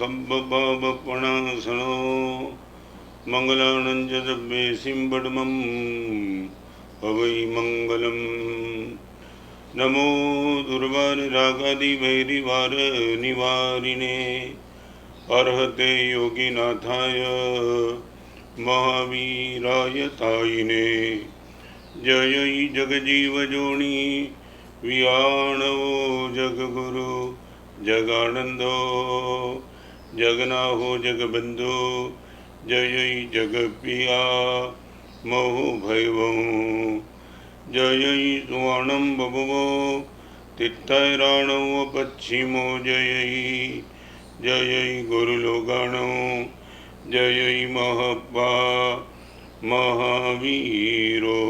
सब्बपापपणासनो मंगलानंजदब्बे सिंबडमं हवै मंगलम्। नमो दुर्वाररागादिभैरिवारनिवारिणे अर्हते योगिनाथाय महावीराय तायिने। जय जगजीवजोनि वियाणवो जगगुरु जगानंदो जगनाहो जगबंधु जय जगप्रिया मोह भैवं। जय सुवर्णं बभुवो तित्तैराणो पश्चिमो जय जय गुरुलोगाणो जय महब्बा महावीरो।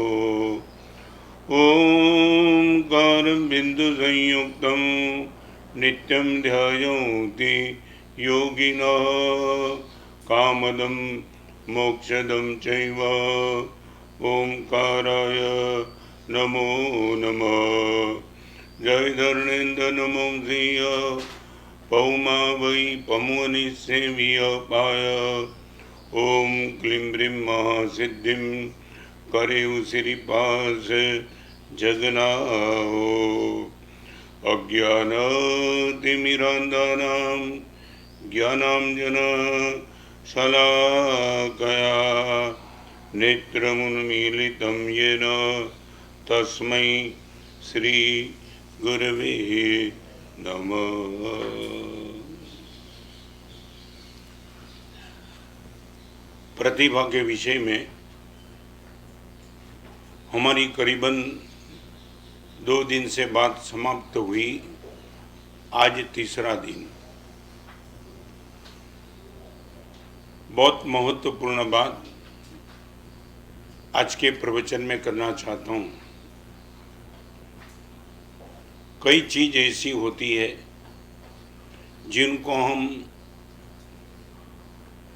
ओंकारं बिंदु संयुक्तं नित्यं ध्यायन्ति योगिनः कामदं मोक्षदं चैव। ओंकाराय नमो नमः। जय धर्मेन्द्र नमो श्रिय पौमा वै पमुनिसेव्य पाय। ओम क्लीं ब्रीं महासिद्धिं करेउ श्रीपास जगनाओ। अज्ञानतिमिरान्धानां ज्ञानाञ्जनशलाकया नेत्रमुन्मीलितं येन तस्मै श्री गुरवे नमः। प्रतिभा के विषय में हमारी करीबन 2 दिन से बात समाप्त हुई। आज तीसरा दिन। बहुत महत्वपूर्ण बात आज के प्रवचन में करना चाहता हूँ। कई चीज ऐसी होती है जिनको हम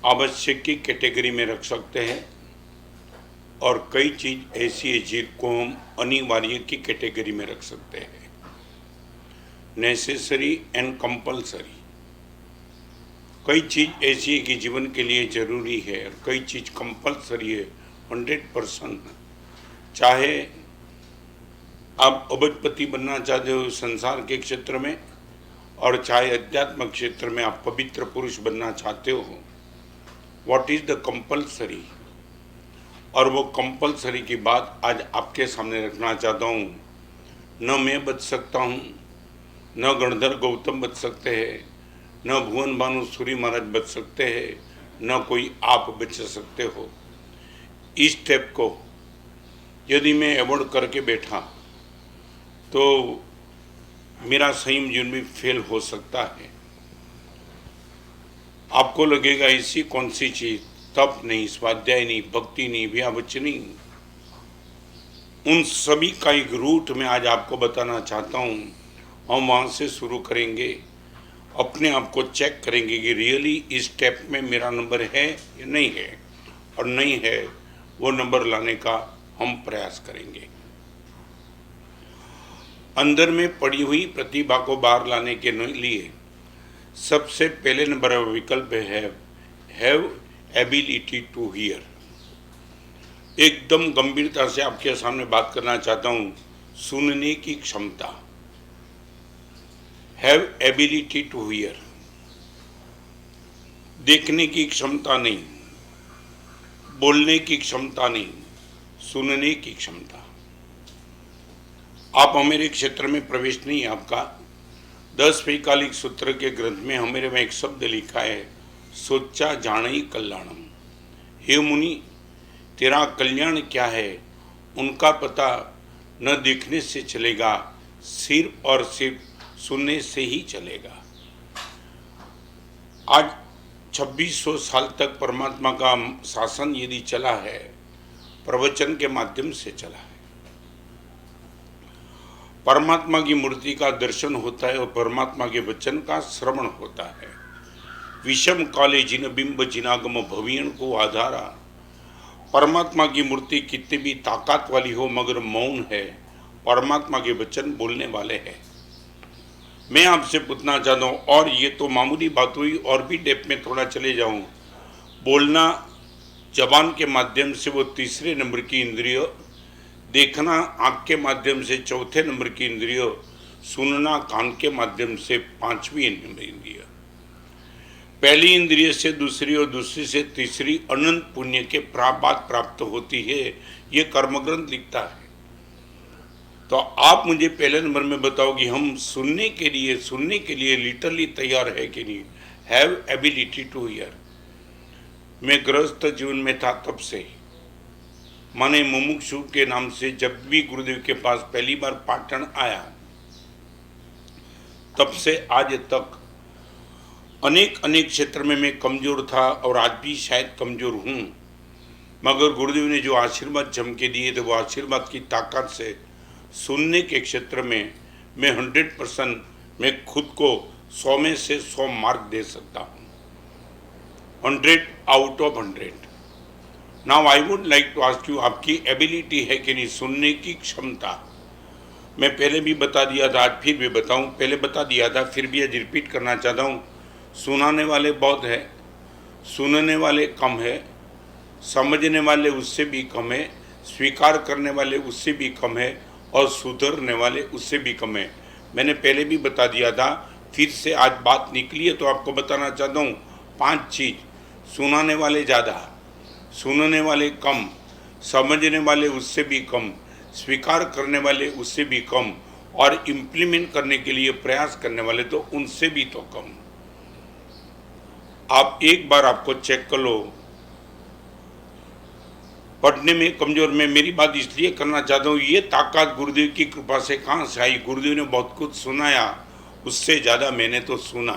आवश्यक की कैटेगरी में रख सकते हैं और कई चीज ऐसी है जिनको हम अनिवार्य की कैटेगरी में रख सकते हैं। Necessary and compulsory. कई चीज ऐसी है कि जीवन के लिए जरूरी है और कई चीज कंपल्सरी है 100%। चाहे आप अबजपति बनना चाहते हो संसार के क्षेत्र में और चाहे अध्यात्म क्षेत्र में आप पवित्र पुरुष बनना चाहते हो। What is the compulsory? और वो कंपल्सरी की बात आज आपके सामने रखना चाहता हूँ। न मैं बच सकता हूँ, न गणधर गौतम बच सकते हैं, न भुवन भानु सूरी महाराज बच सकते हैं, न कोई आप बच सकते हो। इस स्टेप को यदि मैं अवॉइड करके बैठा तो मेरा संयम जीवन भी फेल हो सकता है। आपको लगेगा ऐसी कौन सी चीज, तप नहीं, स्वाध्याय नहीं, भक्ति नहीं, व्यावच नहीं। उन सभी का एक रूट में आज आपको बताना चाहता हूँ। हम वहाँ से शुरू करेंगे, अपने आप को चेक करेंगे कि रियली इस स्टेप में मेरा नंबर है या नहीं है, और नहीं है वो नंबर लाने का हम प्रयास करेंगे। अंदर में पड़ी हुई प्रतिभा को बाहर लाने के लिए सबसे पहले नंबर विकल्प है हैव एबिलिटी टू हियर। एकदम गंभीरता से आपके सामने बात करना चाहता हूं। सुनने की क्षमता, हैव एबिलिटी टू हियर। देखने की क्षमता नहीं, बोलने की क्षमता नहीं, सुनने की क्षमता। आप हमारे क्षेत्र में प्रवेश नहीं है आपका। 10 वैकालिक सूत्र के ग्रंथ में हमारे में एक शब्द लिखा है, सोचा जाने कल्याणम। हे मुनि, तेरा कल्याण क्या है उनका पता न देखने से चलेगा, सिर्फ और सिर्फ सुनने से ही चलेगा। आज 2600 साल तक परमात्मा का शासन यदि चला है, प्रवचन के माध्यम से चला है। परमात्मा की मूर्ति का दर्शन होता है और परमात्मा के वचन का श्रवण होता है। विषम काले जिन बिंब जिनागम भवियन को आधारा। परमात्मा की मूर्ति कितनी भी ताकत वाली हो मगर मौन है। परमात्मा के वचन बोलने वाले हैं। मैं आपसे पूछना चाहता हूँ, और ये तो मामूली बात हुई, और भी डेप्थ में थोड़ा चले जाऊँ। बोलना जबान के माध्यम से वो तीसरे नंबर की इंद्रिय, देखना आँख के माध्यम से चौथे नंबर की इंद्रिय, सुनना कान के माध्यम से पांचवी नंबर इंद्रिय। पहली इंद्रिय से दूसरी और दूसरी से तीसरी अनंत पुण्य के बाद प्राप्त होती है, ये कर्मग्रंथ लिखता है। तो आप मुझे पहले नंबर में बताओ कि हम सुनने के लिए लिटरली तैयार है कि नहीं? Have ability to hear. मैं गृहस्थ जीवन में था तब से, माने मुमुक्षु के नाम से जब भी गुरुदेव के पास पहली बार पाटन आया, तब से आज तक अनेक क्षेत्र में मैं कमजोर था, और आज भी शायद कमजोर हूँ, मगर गुरुदेव ने जो आशीर्वाद जम के दिए थे, वो आशीर्वाद की ताकत से सुनने के क्षेत्र में मैं 100% मैं खुद को 100 में से 100 मार्क दे सकता हूँ, 100 out of 100। Now I would like to ask you, आपकी एबिलिटी है कि नहीं? सुनने की क्षमता मैं पहले भी बता दिया था, आज फिर भी बताऊं। पहले बता दिया था, फिर भी आज रिपीट करना चाहता हूं। सुनाने वाले बहुत है, सुनने वाले कम है, समझने वाले उससे भी कम है, स्वीकार करने वाले उससे भी कम है, और सुधरने वाले उससे भी कम है। मैंने पहले भी बता दिया था, फिर से आज बात निकली है तो आपको बताना चाहता हूँ। 5 चीज़: सुनाने वाले ज़्यादा, सुनने वाले कम, समझने वाले उससे भी कम, स्वीकार करने वाले उससे भी कम, और इम्प्लीमेंट करने के लिए प्रयास करने वाले तो उनसे भी तो कम। आप एक बार आपको चेक कर लो। पढ़ने में कमजोर, मैं मेरी बात इसलिए करना चाहता हूँ, ये ताकत गुरुदेव की कृपा से कहाँ से आई? गुरुदेव ने बहुत कुछ सुनाया, उससे ज़्यादा मैंने तो सुना।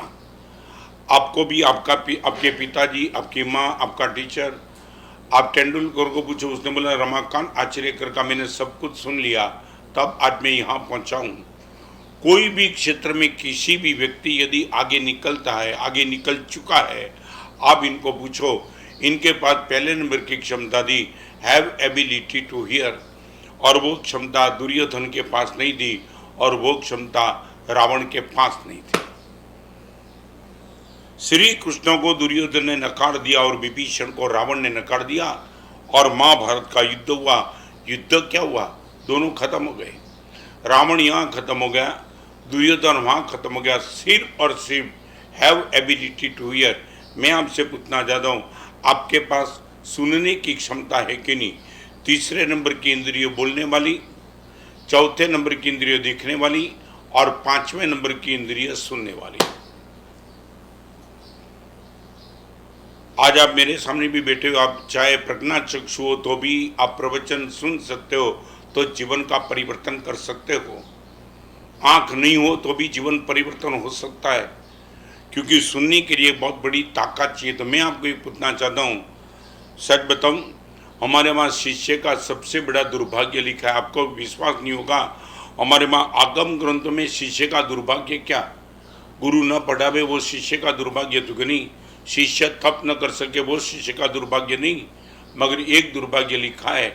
आपको भी आपके पिताजी, आपकी माँ, आपका टीचर, आप तेंदुलकर को पूछो, उसने बोला रमाकांत आचरेकर का मैंने सब कुछ सुन लिया, तब आज मैं यहाँ पहुँचा हूँ। कोई भी क्षेत्र में किसी भी व्यक्ति यदि आगे निकलता है, आगे निकल चुका है, आप इनको पूछो, इनके पास पहले नंबर की क्षमता थी, हैव एबिलिटी टू हियर, और वो क्षमता दुर्योधन के पास नहीं थी, और वो क्षमता रावण के पास नहीं थी। श्री कृष्ण को दुर्योधन ने नकार दिया और विभीषण को रावण ने नकार दिया, और महाभारत का युद्ध हुआ। युद्ध क्या हुआ? दोनों खत्म हो गए। रावण यहाँ खत्म हो गया, दुर्योधन वहाँ खत्म हो गया। सिर्फ और सिर्फ हैव एबिलिटी टू हियर। मैं आपसे पूछना चाहता हूँ, आपके पास सुनने की क्षमता है कि नहीं? तीसरे नंबर की इंद्रिय बोलने वाली, चौथे नंबर की इंद्रिय देखने वाली, और पांचवें नंबर की इंद्रिय सुनने वाली। आज आप मेरे सामने भी बैठे हो, आप चाहे प्रज्ञाचक्षु हो तो भी आप प्रवचन सुन सकते हो, तो जीवन का परिवर्तन कर सकते हो। आंख नहीं हो तो भी जीवन परिवर्तन हो सकता है, क्योंकि सुनने के लिए बहुत बड़ी ताकत चाहिए। तो मैं आपको ये पूछना चाहता हूँ, सच बताऊँ, हमारे वहाँ शिष्य का सबसे बड़ा दुर्भाग्य लिखा है। आपको विश्वास नहीं होगा, हमारे वहाँ आगम ग्रंथों में शिष्य का दुर्भाग्य क्या? गुरु न पढ़ावे वो शिष्य का दुर्भाग्य तो नहीं, शिष्य तप न कर सके वो शिष्य का दुर्भाग्य नहीं, मगर एक दुर्भाग्य लिखा है,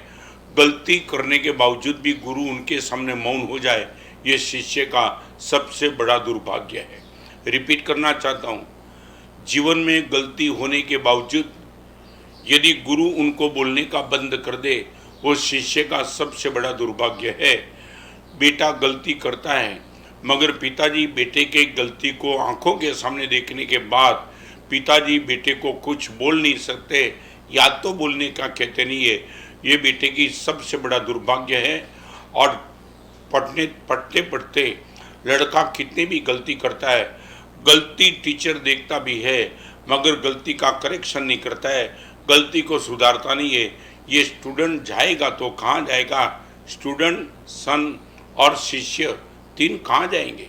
गलती करने के बावजूद भी गुरु उनके सामने मौन हो जाए, ये शिष्य का सबसे बड़ा दुर्भाग्य है। रिपीट करना चाहता हूँ, जीवन में गलती होने के बावजूद यदि गुरु उनको बोलने का बंद कर दे, वो शिष्य का सबसे बड़ा दुर्भाग्य है। बेटा गलती करता है, मगर पिताजी बेटे के गलती को आंखों के सामने देखने के बाद पिताजी बेटे को कुछ बोल नहीं सकते, या तो बोलने का कहते नहीं है, ये बेटे की सबसे बड़ा दुर्भाग्य है। और पढ़ते पढ़ते लड़का कितनी भी गलती करता है, गलती टीचर देखता भी है, मगर गलती का करेक्शन नहीं करता है, गलती को सुधारता नहीं है। ये स्टूडेंट जाएगा तो कहाँ जाएगा? स्टूडेंट, सन और शिष्य, तीन कहाँ जाएंगे?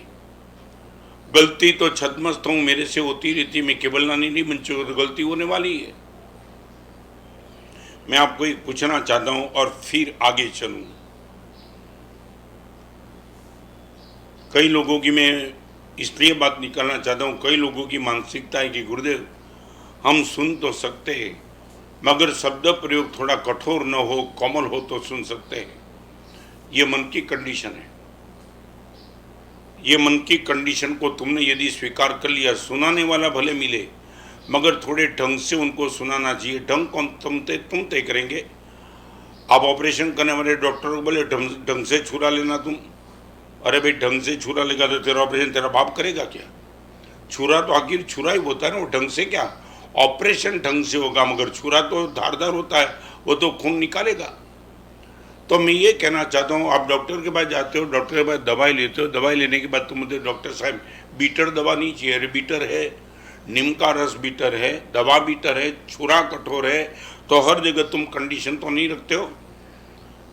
गलती तो छदमस्त हूँ, मेरे से होती रहती, मैं केवल नहीं बन चुका, तो गलती होने वाली है। मैं आपको एक पूछना चाहता हूँ और फिर आगे चलूँ। कई लोगों की, मैं इसलिए बात निकालना चाहता हूँ, कई लोगों की मानसिकता है कि गुरुदेव हम सुन तो सकते हैं, मगर शब्द प्रयोग थोड़ा कठोर न हो, कोमल हो तो सुन सकते हैं। ये मन की कंडीशन है। ये मन की कंडीशन को तुमने यदि स्वीकार कर लिया, सुनाने वाला भले मिले मगर थोड़े ढंग से उनको सुनाना चाहिए। ढंग कौन, तुम तय करेंगे। आप ऑपरेशन करने वाले डॉक्टर को बोले ढंग से छुरा लेना तुम, अरे भाई ढंग से छुरा लेगा तो तेरा ऑपरेशन तेरा बाप करेगा क्या? छुरा तो आखिर छुरा ही होता है ना, वो ढंग से क्या ऑपरेशन ढंग से होगा, मगर छुरा तो धारदार होता है, वो तो खून निकालेगा। तो मैं ये कहना चाहता हूँ, आप डॉक्टर के पास जाते हो, डॉक्टर के पास दवाई लेते हो, दवाई लेने के बाद तुम मुझे डॉक्टर साहब बीटर दवा नहीं चाहिए, अरे बीटर है, नीम का रस बीटर है, दवा बीटर है, छुरा कठोर है, तो हर जगह तुम कंडीशन तो नहीं रखते हो।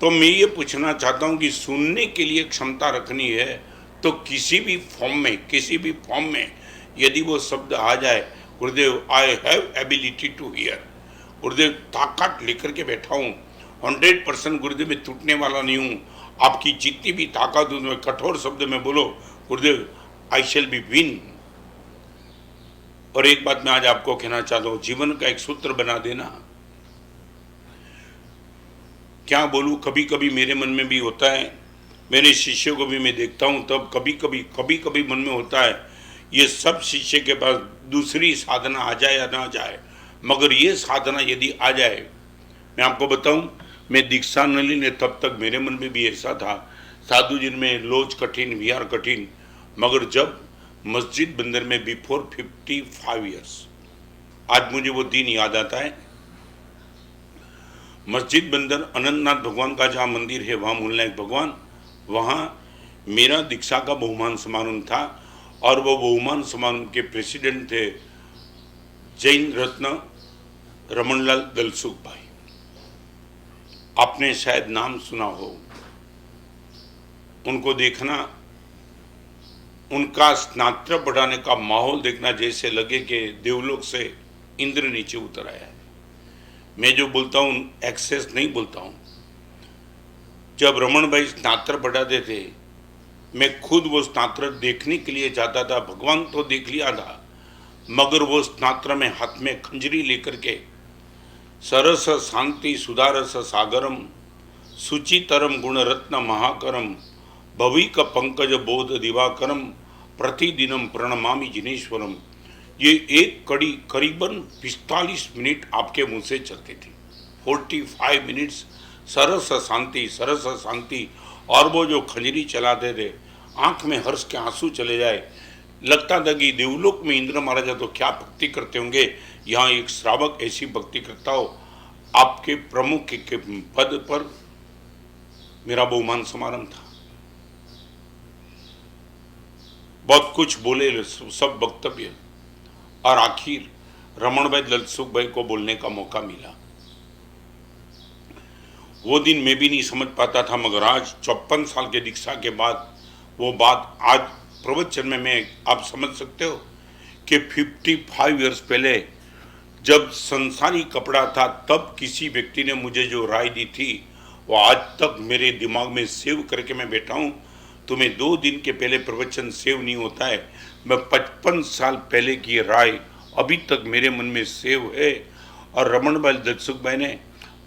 तो मैं ये पूछना चाहता हूँ कि सुनने के लिए क्षमता रखनी है तो किसी भी फॉर्म में यदि वो शब्द आ जाए, गुरुदेव I have ability to hear, गुरुदेव ताकत लेकर के बैठा हूँ, 100% गुरुदेव में टूटने वाला नहीं हूँ, आपकी जितनी भी ताकत उसमें कठोर शब्द में बोलो गुरुदेव, आई शैल बी विन। और एक बात मैं आज आपको कहना चाहता हूँ, जीवन का एक सूत्र बना देना। क्या बोलूँ, कभी कभी मेरे मन में भी होता है, मेरे शिष्यों को भी मैं देखता हूँ, तब कभी कभी मन में होता है ये सब शिष्य के पास दूसरी साधना आ जाए या ना जाए, मगर ये साधना यदि आ जाए, मैं आपको बताऊं, मैं दीक्षा न ली तब तक मेरे मन में भी ऐसा था, साधु जी में लोच कठिन, विहार कठिन, मगर जब मस्जिद बंदर में बिफोर 55 ईयर्स, आज मुझे वो दिन याद आता है। मस्जिद बंदर अनंतनाथ भगवान का जहाँ मंदिर है, वहाँ मूलनायक भगवान, वहाँ मेरा दीक्षा का बहुमान समारोह था और वो बहुमान समारोह के प्रेसिडेंट थे जैन रत्न रमनलाल दलसुख भाई। आपने शायद नाम सुना हो, उनको देखना, उनका स्नात्र बढ़ाने का माहौल देखना जैसे लगे कि देवलोक से इंद्र नीचे उतर आया है। मैं जो बोलता हूँ एक्सेस नहीं बोलता हूँ। जब रमन भाई स्नात्र बढ़ाते थे, मैं खुद वो स्नात्र देखने के लिए जाता था। भगवान तो देख लिया था, मगर वो स्नात्र में हाथ में खंजरी लेकर के सरस शांति सुधारस सागरम सुचितरम गुणरत्न महाकरम भविक पंकज बोध दिवाकरम प्रतिदिनम प्रणमामि जिनेश्वरम, ये एक कड़ी करीबन 45 मिनट आपके मुंह से चलती थी। 45 मिनट्स सरस शांति, और वो जो खंजरी चलाते थे, आंख में हर्ष के आंसू चले जाए। लगता था कि देवलोक में इंद्र महाराजा तो क्या भक्ति करते होंगे, यहाँ एक श्रावक ऐसी भक्ति करता हो। आपके प्रमुख के पद पर मेरा बहुमान समारंभ था, बहुत कुछ बोले, सब वक्तव्य, और आखिर रमन भाई दलसुख भाई को बोलने का मौका मिला। वो दिन मैं भी नहीं समझ पाता था, मगर आज 54 साल के दीक्षा के बाद वो बात आज प्रवचन में मैं आप समझ सकते हो कि 55 ईयर्स पहले जब संसारी कपड़ा था, तब किसी व्यक्ति ने मुझे जो राय दी थी वो आज तक मेरे दिमाग में सेव करके मैं बैठा हूँ। तुम्हें 2 दिन के पहले प्रवचन सेव नहीं होता है, मैं 55 साल पहले की राय अभी तक मेरे मन में सेव है। और रमन भाई दलसुख भाई ने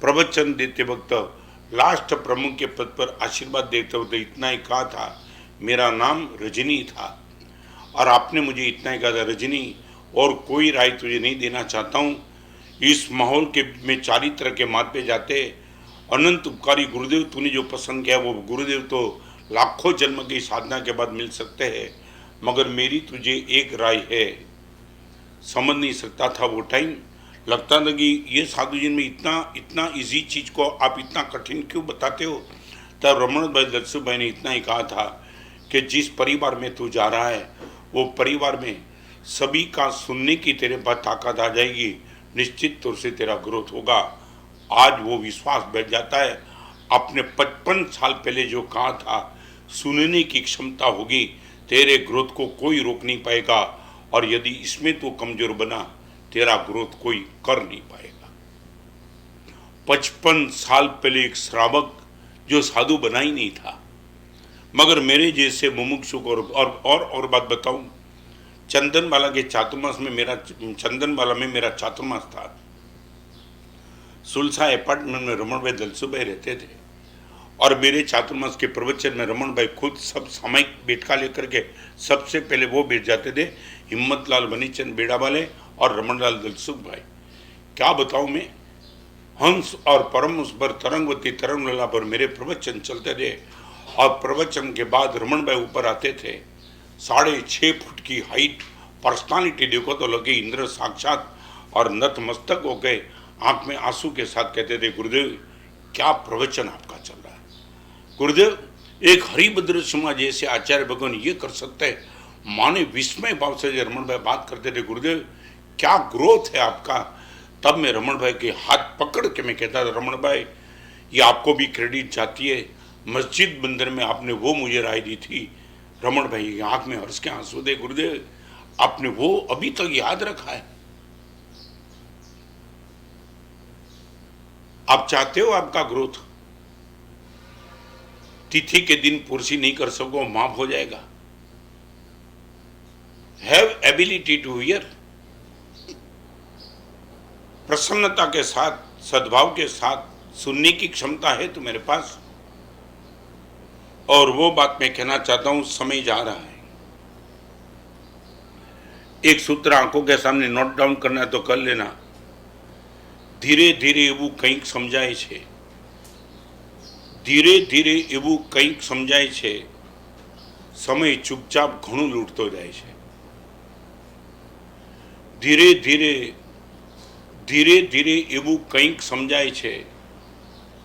प्रवचन देते वक्त लास्ट प्रमुख के पद पर आशीर्वाद देते वक्त इतना ही कहा था, मेरा नाम रजनी था, और आपने मुझे इतना ही कहा था, रजनी और कोई राय तुझे नहीं देना चाहता हूँ। इस माहौल के में चारित्र के मार्ग पे जाते अनंत उपकारी गुरुदेव, तूने जो पसंद किया वो गुरुदेव तो लाखों जन्म की साधना के बाद मिल सकते हैं, मगर मेरी तुझे एक राय है। समझ नहीं सकता था वो टाइम, लगता था कि ये साधु जी में इतना इजी चीज़ को आप इतना कठिन क्यों बताते हो। तब रमन भाई दलसुख भाई ने इतना ही कहा था कि जिस परिवार में तू जा रहा है वो परिवार में सभी का सुनने की तेरे पास ताकत आ जाएगी, निश्चित तौर से तेरा ग्रोथ होगा। आज वो विश्वास बैठ जाता है। आपने 55 साल पहले जो कहा था, सुनने की क्षमता होगी, तेरे ग्रोथ को कोई रोक नहीं पाएगा, और यदि इसमें तू कमजोर बना, तेरा ग्रोथ कोई कर नहीं पाएगा। 55 साल पहले एक श्रावक जो साधु बना ही नहीं था, मगर मेरे जैसे मुमुक्षु को, और बात बताऊं, चंदनवाला के चातुर्मास में मेरा चातुर्मास था। सुलसा अपार्टमेंट में रमन भाई दलसुख भाई रहते थे, और मेरे चातुर्मास के प्रवचन में रमन भाई खुद सब सामयिक बेटका लेकर के सबसे पहले वो बैठ जाते थे, हिम्मतलाल बनीचंद बेड़ा वाले और रमनलाल दलसुख भाई। क्या बताऊं मैं, हंस और परम उस पर तरंगवती तरंगलला पर मेरे प्रवचन चलते थे और प्रवचन के बाद रमन भाई ऊपर आते थे, 6.5 फुट की हाइट, पर्सनालिटी देखो तो लगे इंद्र साक्षात, और नतमस्तक हो गए, आंख में आंसू के साथ कहते थे, गुरुदेव क्या प्रवचन आपका चल रहा है, गुरुदेव एक हरिभद्र सिंह जैसे आचार्य भगवान ये कर सकते हैं। माने विस्मय भाव से रमन भाई बात करते थे, गुरुदेव क्या ग्रोथ है आपका। तब मैं रमन भाई के हाथ पकड़ के मैं कहता था, रमन भाई ये आपको भी क्रेडिट जाती है, मस्जिद बंदर में आपने वो मुझे राय दी थी। रमन भाई की आंख में हर्ष के आंसू दे, गुरुदेव आपने वो अभी तक याद रखा है। आप चाहते हो आपका ग्रोथ, तिथि के दिन पुरसी नहीं कर सको, माफ हो जाएगा। हैव एबिलिटी टू हियर, प्रसन्नता के साथ सद्भाव के साथ सुनने की क्षमता है तो मेरे पास। और वो बात मैं कहना चाहता हूं, समय जा रहा है, एक सूत्र आंखों के सामने नोट डाउन करना है तो कर लेना, धीरे धीरे एवं કંઈક સમજાય છે, ધીરે ધીરે એવું કંઈક સમજાય છે, સમય ચૂપચાપ ઘણું લૂંટતો જાય છે, ધીરે ધીરે ધીરે ધીરે એવું કંઈક સમજાય છે,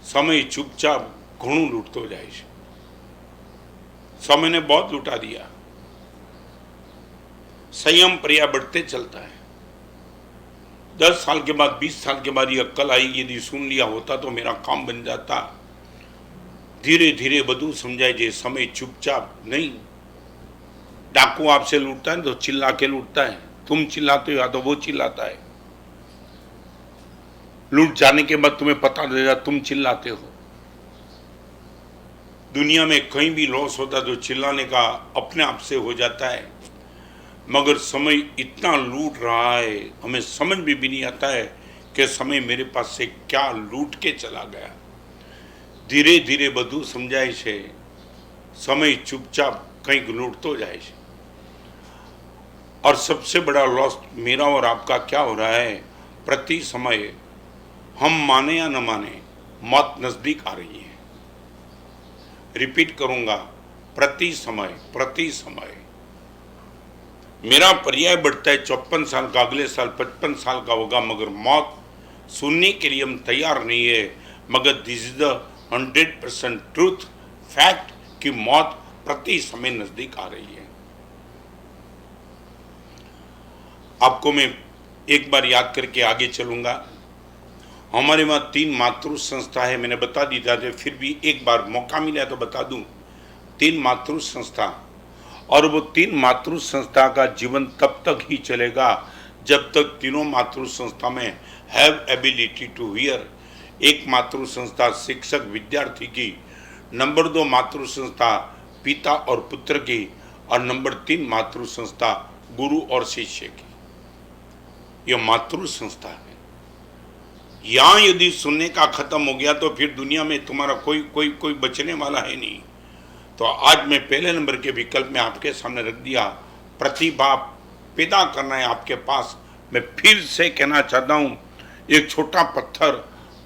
समय चुपचाप घणું लूटतो जाए છે। समय ने बहुत लूटा दिया, संयम पर्या बढ़ते चलता है। 10 साल के बाद 20 साल के बाद ये अक्कल आई, यदि सुन लिया होता तो मेरा काम बन जाता। धीरे धीरे बधु समझाए जे, समय चुपचाप नहीं। डाकू आपसे लूटता है तो चिल्ला के लूटता है, तुम चिल्लाते हो या तो वो चिल्लाता है। लूट जाने के बाद तुम्हें पता लगेगा तुम चिल्लाते हो। दुनिया में कहीं भी लॉस होता तो चिल्लाने का अपने आप से हो जाता है, मगर समय इतना लूट रहा है, हमें समझ में भी नहीं आता है कि समय मेरे पास से क्या लूट के चला गया। धीरे धीरे बधु समझाए छे, समय चुपचाप कहीं लूटतो जाए छे। और सबसे बड़ा लॉस मेरा और आपका क्या हो रहा है, प्रति समय हम माने या न माने मौत नजदीक आ रही है। रिपीट करूंगा, प्रति समय मेरा पर्याय बढ़ता है। 54 साल का अगले साल 55 साल का होगा, मगर मौत सुनने के लिए हम तैयार नहीं है। मगर this is the 100% truth fact कि मौत प्रति समय नजदीक आ रही है। आपको मैं एक बार याद करके आगे चलूंगा। हमारे वहाँ 3 मातृ संस्था है, मैंने बता दी था, फिर भी एक बार मौका मिला तो बता दूं। 3 मातृ संस्था, और वो 3 मातृ संस्था का जीवन तब तक ही चलेगा जब तक तीनों मातृ संस्था में हैव एबिलिटी टू हियर। एक मातृ संस्था शिक्षक विद्यार्थी की, नंबर 2 मातृ संस्था पिता और पुत्र की, और नंबर 3 मातृ संस्था गुरु और शिष्य की। यह मातृ संस्था है। यहाँ यदि सुनने का खत्म हो गया तो फिर दुनिया में तुम्हारा कोई बचने वाला है नहीं। तो आज मैं पहले नंबर के विकल्प में आपके सामने रख दिया, प्रतिभा पैदा करना है आपके पास। मैं फिर से कहना चाहता हूँ, एक छोटा पत्थर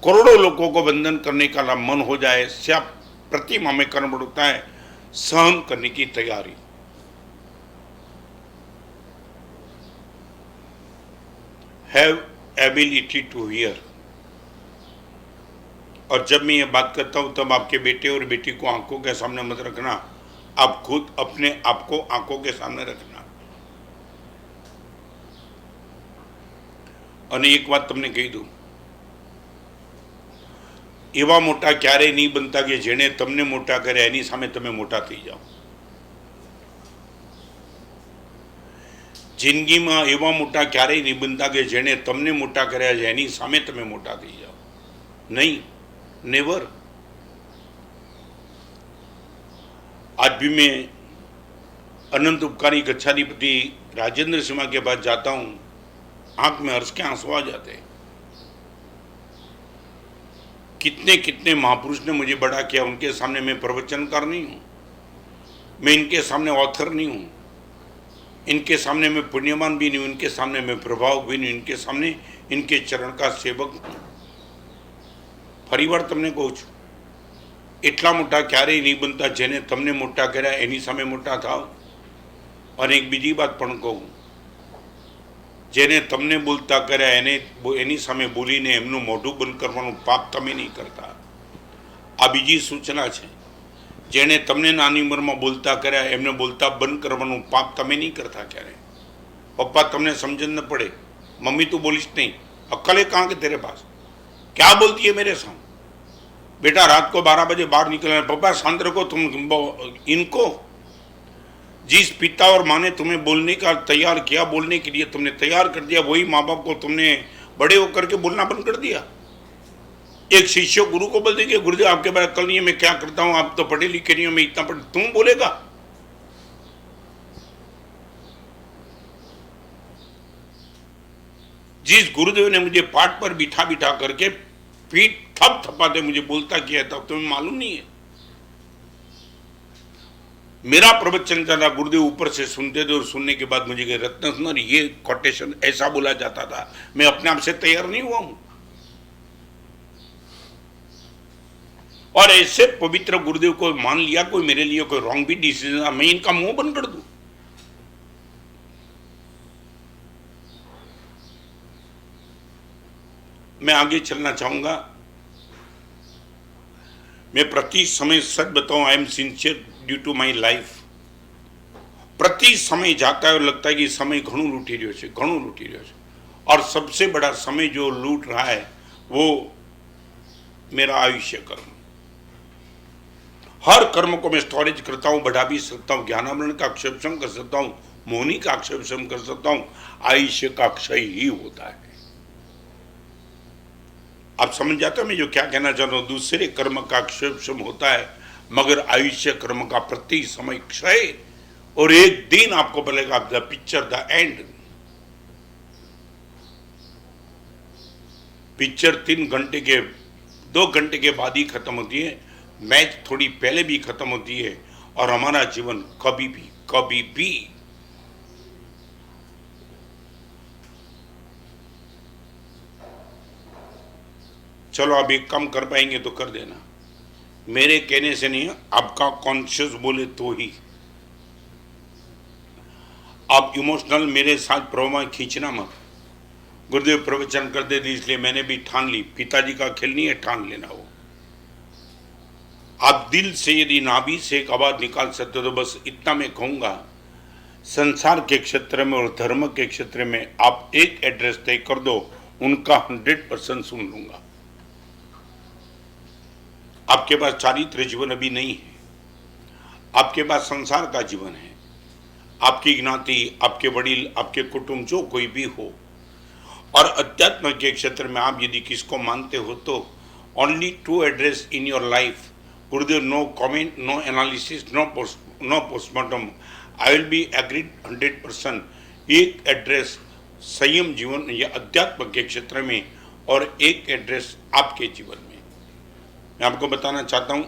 करोड़ों लोगों को बंधन करने का मन हो जाए, क्या प्रतिमा में कर्म बढ़ता है, सहन करने की तैयारी। Have ability to hear. और जब मैं ये बात करता हूँ तब आपके बेटे और बेटी को आंखों के सामने मत रखना, आप खुद अपने आप को आंखों के सामने रखना। और एक बात तुमने कही दूं, एवा मोटा क्यारे नहीं बनता कि जेने तमने मोटा करे एनी सामे तमे मोटा थई जाओ। जिंदगी में एवा मोटा क्यारे नहीं बनता कि जेने तमने मोटा कर्या छे एनी सामे तमे मोटा थई जाओ। नहीं, नेवर। आज भी मैं अनंत उपकारी गच्छाधिपति राजेंद्र सिंह के पास जाता हूं, आंख में हर्ष के आंसू आ जाते हैं। कितने कितने महापुरुष ने मुझे बड़ा किया, उनके सामने मैं प्रवचनकार नहीं हूँ, मैं इनके सामने ऑथर नहीं हूँ, इनके सामने मैं पुण्यवान भी नहीं हूँ, इनके सामने मैं प्रभाव भी नहीं, इनके सामने इनके चरण का सेवक हूँ। फरीवार तमने कहूँ छूं, એટલા મોટા ક્યારેય નહીં બનતા જેને તમને મોટા કર્યા એની સામે મોટા થાવ। અને એક બીજી વાત પણ કહું, જેને તમને બોલતા કર્યા એની સામે બોલીને એમનું મોઢું બંધ કરવાનું પાપ તમે નહીં કરતા। આ બીજી સૂચના છે, જેને તમને નાની ઉંમરમાં બોલતા કર્યા એમને બોલતા બંધ કરવાનું પાપ તમે નહીં કરતા ક્યારે। પપ્પા તમને સમજણ ન પડે, મમ્મી તું બોલીશ નહીં, અક્કલ है कहाँ के तेरे पास, क्या बोलती है मेरे सामने, बेटा रात को 12 बजे बाहर निकलना, पापा शांत रखो तुम इनको। जिस पिता और माँ ने तुम्हें बोलने का तैयार किया, बोलने के लिए तुमने तैयार कर दिया, वही माँ बाप को तुमने बड़े होकर के बोलना बंद कर दिया। एक शिष्य गुरु को बोल देंगे गुरुदेव आपके पास अक्ल नहीं है, मैं क्या करता हूँ, आप तो पढ़े लिखे नहीं हो, मैं इतना पढ़, तुम बोलेगा। जिस गुरुदेव ने मुझे पाठ पर बिठा बिठा करके पीठ थप थपाते मुझे बोलता किया था, तुम्हें मालूम नहीं है। मेरा प्रवचन चला, गुरुदेव ऊपर से सुनते थे और सुनने के बाद मुझे कहे रत्न सुंदर ये कोटेशन ऐसा बोला जाता था, मैं अपने आप से तैयार नहीं हुआ हूं। और ऐसे पवित्र गुरुदेव को मान लिया, कोई मेरे लिए कोई रॉन्ग भी डिसीजन, मैं इनका मुंह बंद कर दूं। मैं आगे चलना चाहूंगा। मैं प्रति समय सच बताऊं, I am sincere due to my life. प्रति समय जाता है और लगता है कि समय घणु लूटी रह्यो छे, घणु लूटी रह्यो छे। और सबसे बड़ा समय जो लूट रहा है वो मेरा आयुष्य कर्म। हर कर्म को मैं स्टोरेज करता हूं, बढ़ा भी सकता हूं, ज्ञानामरण का क्षयक्षम कर सकता हूं, मोहनी का क्षयक्षम कर सकता हूं, आयुष्य का क्षय ही होता है। आप समझ जाते हो मैं जो क्या कहना चाहता हूं। दूसरे कर्म का क्षयक्षम होता है, मगर आयुष्य कर्म का प्रति समय क्षय, और एक दिन आपको बोलेगा the picture the end. Picture 2 घंटे के बाद ही खत्म होती है, मैच थोड़ी पहले भी खत्म होती है, और हमारा जीवन कभी भी चलो आप एक काम कर पाएंगे तो कर देना, मेरे कहने से नहीं, आपका कॉन्शियस बोले तो ही। आप इमोशनल मेरे साथ प्रवाह खींचना मत। गुरुदेव प्रवचन कर देते इसलिए मैंने भी ठान ली, पिताजी का खेल नहीं है ठान लेना। वो आप दिल से यदि नाभि से एक आवाज निकाल सकते तो बस इतना मैं कहूंगा, संसार के क्षेत्र में और धर्म के क्षेत्र में आप एक एड्रेस तय कर दो, उनका 100% सुन लूंगा। आपके पास चारित्र जीवन अभी नहीं है, आपके पास संसार का जीवन है, आपकी ज्ञाति, आपके वडील, आपके कुटुंब जो कोई भी हो, और अध्यात्म के क्षेत्र में आप यदि किसको मानते हो तो only 2 address in your life. Gurudev no comment, no analysis, no postmortem, I will be agreed 100%। एक एड्रेस संयम जीवन या अध्यात्म के क्षेत्र में, और एक एड्रेस आपके जीवन में। मैं आपको बताना चाहता हूं,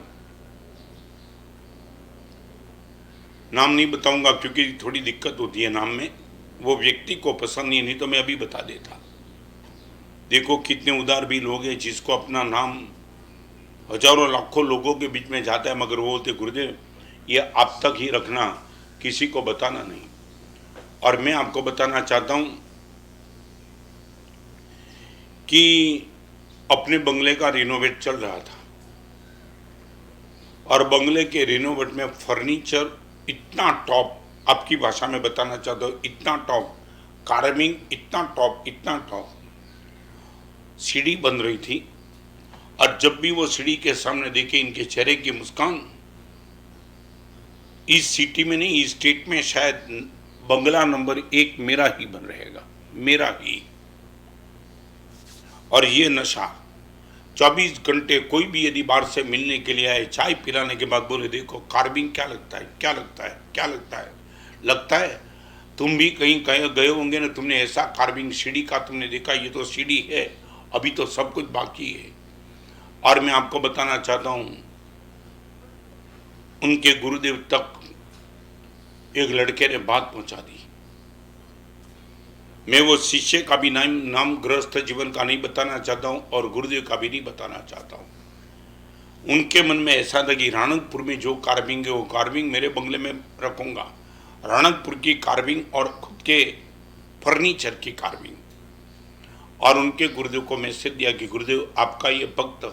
नाम नहीं बताऊंगा क्योंकि थोड़ी दिक्कत होती है नाम में, वो व्यक्ति को पसंद नहीं तो मैं अभी बता देता। देखो कितने उदार भी लोग हैं जिसको अपना नाम हजारों लाखों लोगों के बीच में जाता है, मगर वो बोलते गुरुदेव ये आप तक ही रखना, किसी को बताना नहीं। और मैं आपको बताना चाहता हूं कि अपने बंगले का रिनोवेट चल रहा था, और बंगले के रिनोवेट में फर्नीचर इतना टॉप, आपकी भाषा में बताना चाहता हूँ, इतना टॉप, कार्विंग इतना टॉप, सीढ़ी बन रही थी। और जब भी वो सीढ़ी के सामने देखे इनके चेहरे की मुस्कान, इस सिटी में नहीं इस स्टेट में शायद बंगला नंबर 1 मेरा ही बन रहेगा, मेरा ही। और ये नशा 24 घंटे, कोई भी यदि बाहर से मिलने के लिए आए, चाय पिलाने के बाद बोले देखो कार्विंग क्या लगता है, लगता है तुम भी कहीं गए होंगे ना, तुमने ऐसा कार्विंग सीढ़ी का तुमने देखा, ये तो सीढ़ी है, अभी तो सब कुछ बाकी है। और मैं आपको बताना चाहता हूं, उनके गुरुदेव तक एक लड़के ने बात पहुंचा दी। मैं वो शिष्य का भी नाम गृहस्थ जीवन का नहीं बताना चाहता हूं और गुरुदेव का भी नहीं बताना चाहता हूं। उनके मन में ऐसा था कि राणकपुर में जो कार्विंग है वो कार्विंग मेरे बंगले में रखूंगा, राणकपुर की कार्विंग और खुद के फर्नीचर की कार्विंग। और उनके गुरुदेव को मैसेज दिया कि गुरुदेव आपका ये भक्त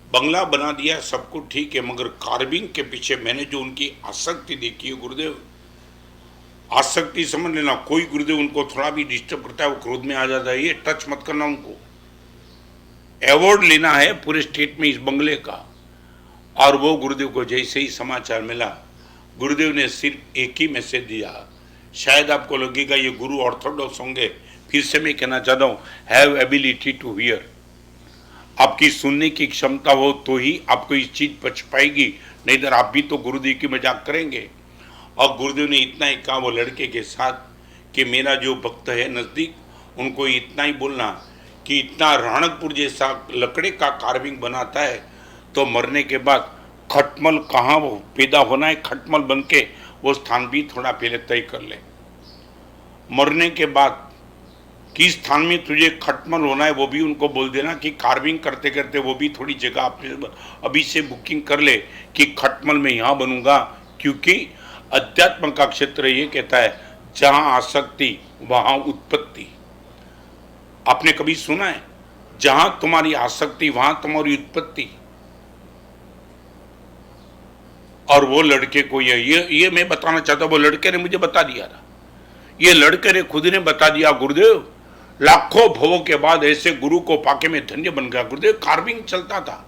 बंगला बना दिया, सब कुछ ठीक है, मगर कार्विंग के पीछे मैंने जो उनकी आसक्ति देखी है गुरुदेव, आसक्ति समझ लेना, कोई गुरुदेव उनको थोड़ा भी डिस्टर्ब करता है वो क्रोध में आ जाता है, ये टच मत करना, उनको अवार्ड लेना है पूरे स्टेट में इस बंगले का। और वो गुरुदेव को जैसे ही समाचार मिला, गुरुदेव ने सिर्फ एक ही मैसेज दिया। शायद आपको लगेगा ये गुरु ऑर्थोडॉक्स होंगे, फिर से मैं कहना चाहता हूँ, हैव एबिलिटी टू हियर। आपकी सुनने की क्षमता हो तो ही आपको इस चीज बच पाएगी, नहीं तो आप भी तो गुरुदेव की मजाक करेंगे। और गुरुदेव ने इतना ही कहा वो लड़के के साथ कि मेरा जो भक्त है नज़दीक, उनको इतना ही बोलना कि इतना राणकपुर जैसा लकड़े का कार्विंग बनाता है तो मरने के बाद खटमल कहाँ वो पैदा होना है, खटमल बन के वो स्थान भी थोड़ा पहले तय कर ले। मरने के बाद किस स्थान में तुझे खटमल होना है वो भी उनको बोल देना कि कार्विंग करते करते वो भी थोड़ी जगह अपने अभी से बुकिंग कर ले कि खटमल में यहाँ बनूंगा, क्योंकि अध्यात्म का क्षेत्र ये कहता है जहां आसक्ति वहां उत्पत्ति। आपने कभी सुना है जहां तुम्हारी आसक्ति वहां तुम्हारी उत्पत्ति? और वो लड़के को ये मैं बताना चाहता हूं, वो लड़के ने मुझे बता दिया था, ये लड़के ने खुद ने बता दिया गुरुदेव लाखों भवों के बाद ऐसे गुरु को पाके में धन्य बन गया। गुरुदेव कार्विंग चलता था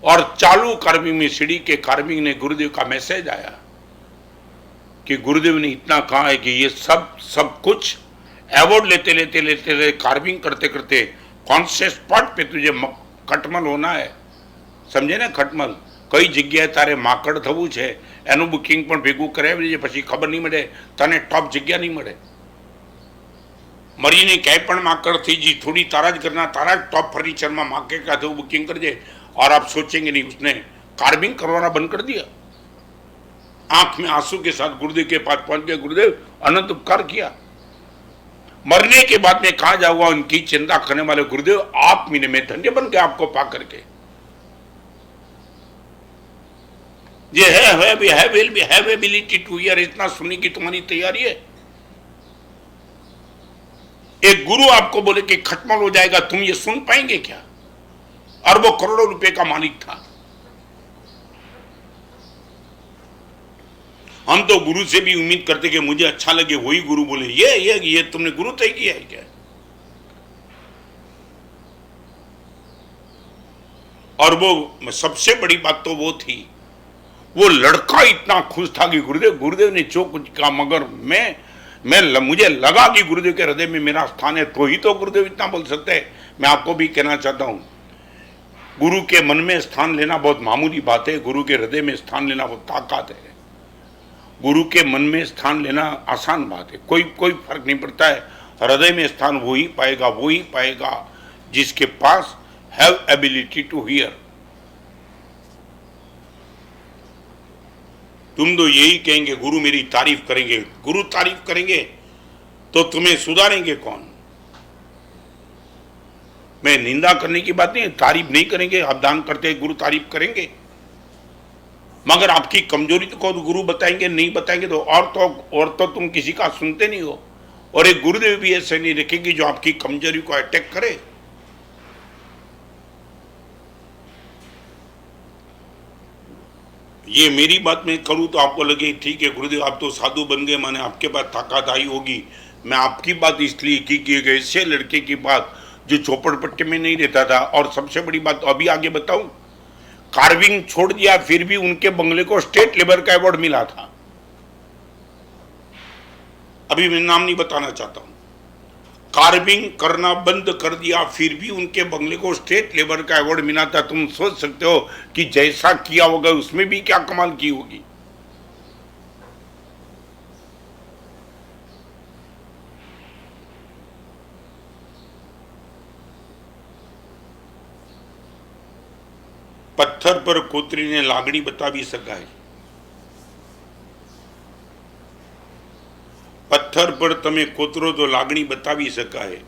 और चालू कार्विंग में सीढ़ी के कार्विंग ने गुरुदेव का मैसेज आया कि गुरुदेव ने इतना कहा है कि ये सब कुछ अवार्ड लेते लेते लेते लेते कार्विंग करते करते कौन से स्पॉट पे तुझे खटमल होना है, समझे ना? खटमल कई जगह तारे माकड़ थवू है, एनु बुकिंग पण भेगू करावी પછી ખબર નહીં મળે તને ટોપ જગ્યા નહીં મળે। મરીને ક્યાંય પણ માકડ થઈ જી, થોડી તારા જ ઘરના તારા જ ટॉप फर्नीचરમાં माके का तो बुकिंग कर दे और आप सोचेंगे नहीं उसने कार्विंग करवाना बंद कर दिया। आंख में आंसू के साथ गुरुदेव के पास पहुंच गए, गुरुदेव अनंत उपकार किया। मरने के बाद में कहा जाऊंगा उनकी चिंता करने वाले गुरुदेव आप मीने में धन्य बन गए आपको पा करके। ये हैव एबिलिटी टू हियर, इतना सुनने की तुम्हारी तैयारी है? एक गुरु आपको बोले कि खटमल हो जाएगा, तुम ये सुन पाएंगे क्या? और वो करोड़ों रुपए का मालिक था। हम तो गुरु से भी उम्मीद करते कि मुझे अच्छा लगे वही गुरु बोले, ये तुमने गुरु तय किया है क्या? और वो सबसे बड़ी बात तो वो थी, वो लड़का इतना खुश था कि गुरुदेव ने जो कुछ कहा, मगर मुझे लगा कि गुरुदेव के हृदय में मेरा स्थान है, तो ही तो गुरुदेव इतना बोल सकते हैं। मैं आपको भी कहना चाहता हूं, गुरु के मन में स्थान लेना बहुत मामूली बात है, गुरु के हृदय में स्थान लेना बहुत ताकत है। गुरु के मन में स्थान लेना आसान बात है, कोई फर्क नहीं पड़ता है। हृदय में स्थान वही पाएगा जिसके पास हैव एबिलिटी टू हियर। तुम तो यही कहेंगे गुरु मेरी तारीफ करेंगे, गुरु तारीफ करेंगे तो तुम्हें सुधारेंगे कौन? मैं निंदा करने की बात नहीं, तारीफ नहीं करेंगे, आप दान करते गुरु तारीफ करेंगे, मगर आपकी कमजोरी तो गुरु बताएंगे, नहीं बताएंगे तो और तो तुम किसी का सुनते नहीं हो। और एक गुरुदेव भी ऐसे नहीं रखेंगे जो आपकी कमजोरी को अटैक करे। ये मेरी बात में करूं तो आपको लगे ठीक है गुरुदेव आप तो साधु बन गए, माने आपके पास ताकत आई होगी। मैं आपकी बात इसलिए की ऐसे लड़के की बात जो झोपड़पट्टी में नहीं रहता था। और सबसे बड़ी बात तो अभी आगे बताऊं, कार्विंग छोड़ दिया फिर भी उनके बंगले को स्टेट लेवल का अवार्ड मिला था। अभी मैं नाम नहीं बताना चाहता हूं। कार्विंग करना बंद कर दिया फिर भी उनके बंगले को स्टेट लेवल का अवार्ड मिला था। तुम सोच सकते हो कि जैसा किया होगा उसमें भी क्या कमाल की होगी। પથ્થર પર કોતરીને લાગણી બતાવી શકાય. પથ્થર પર તમે કોતરો તો લાગણી બતાવી શકાય,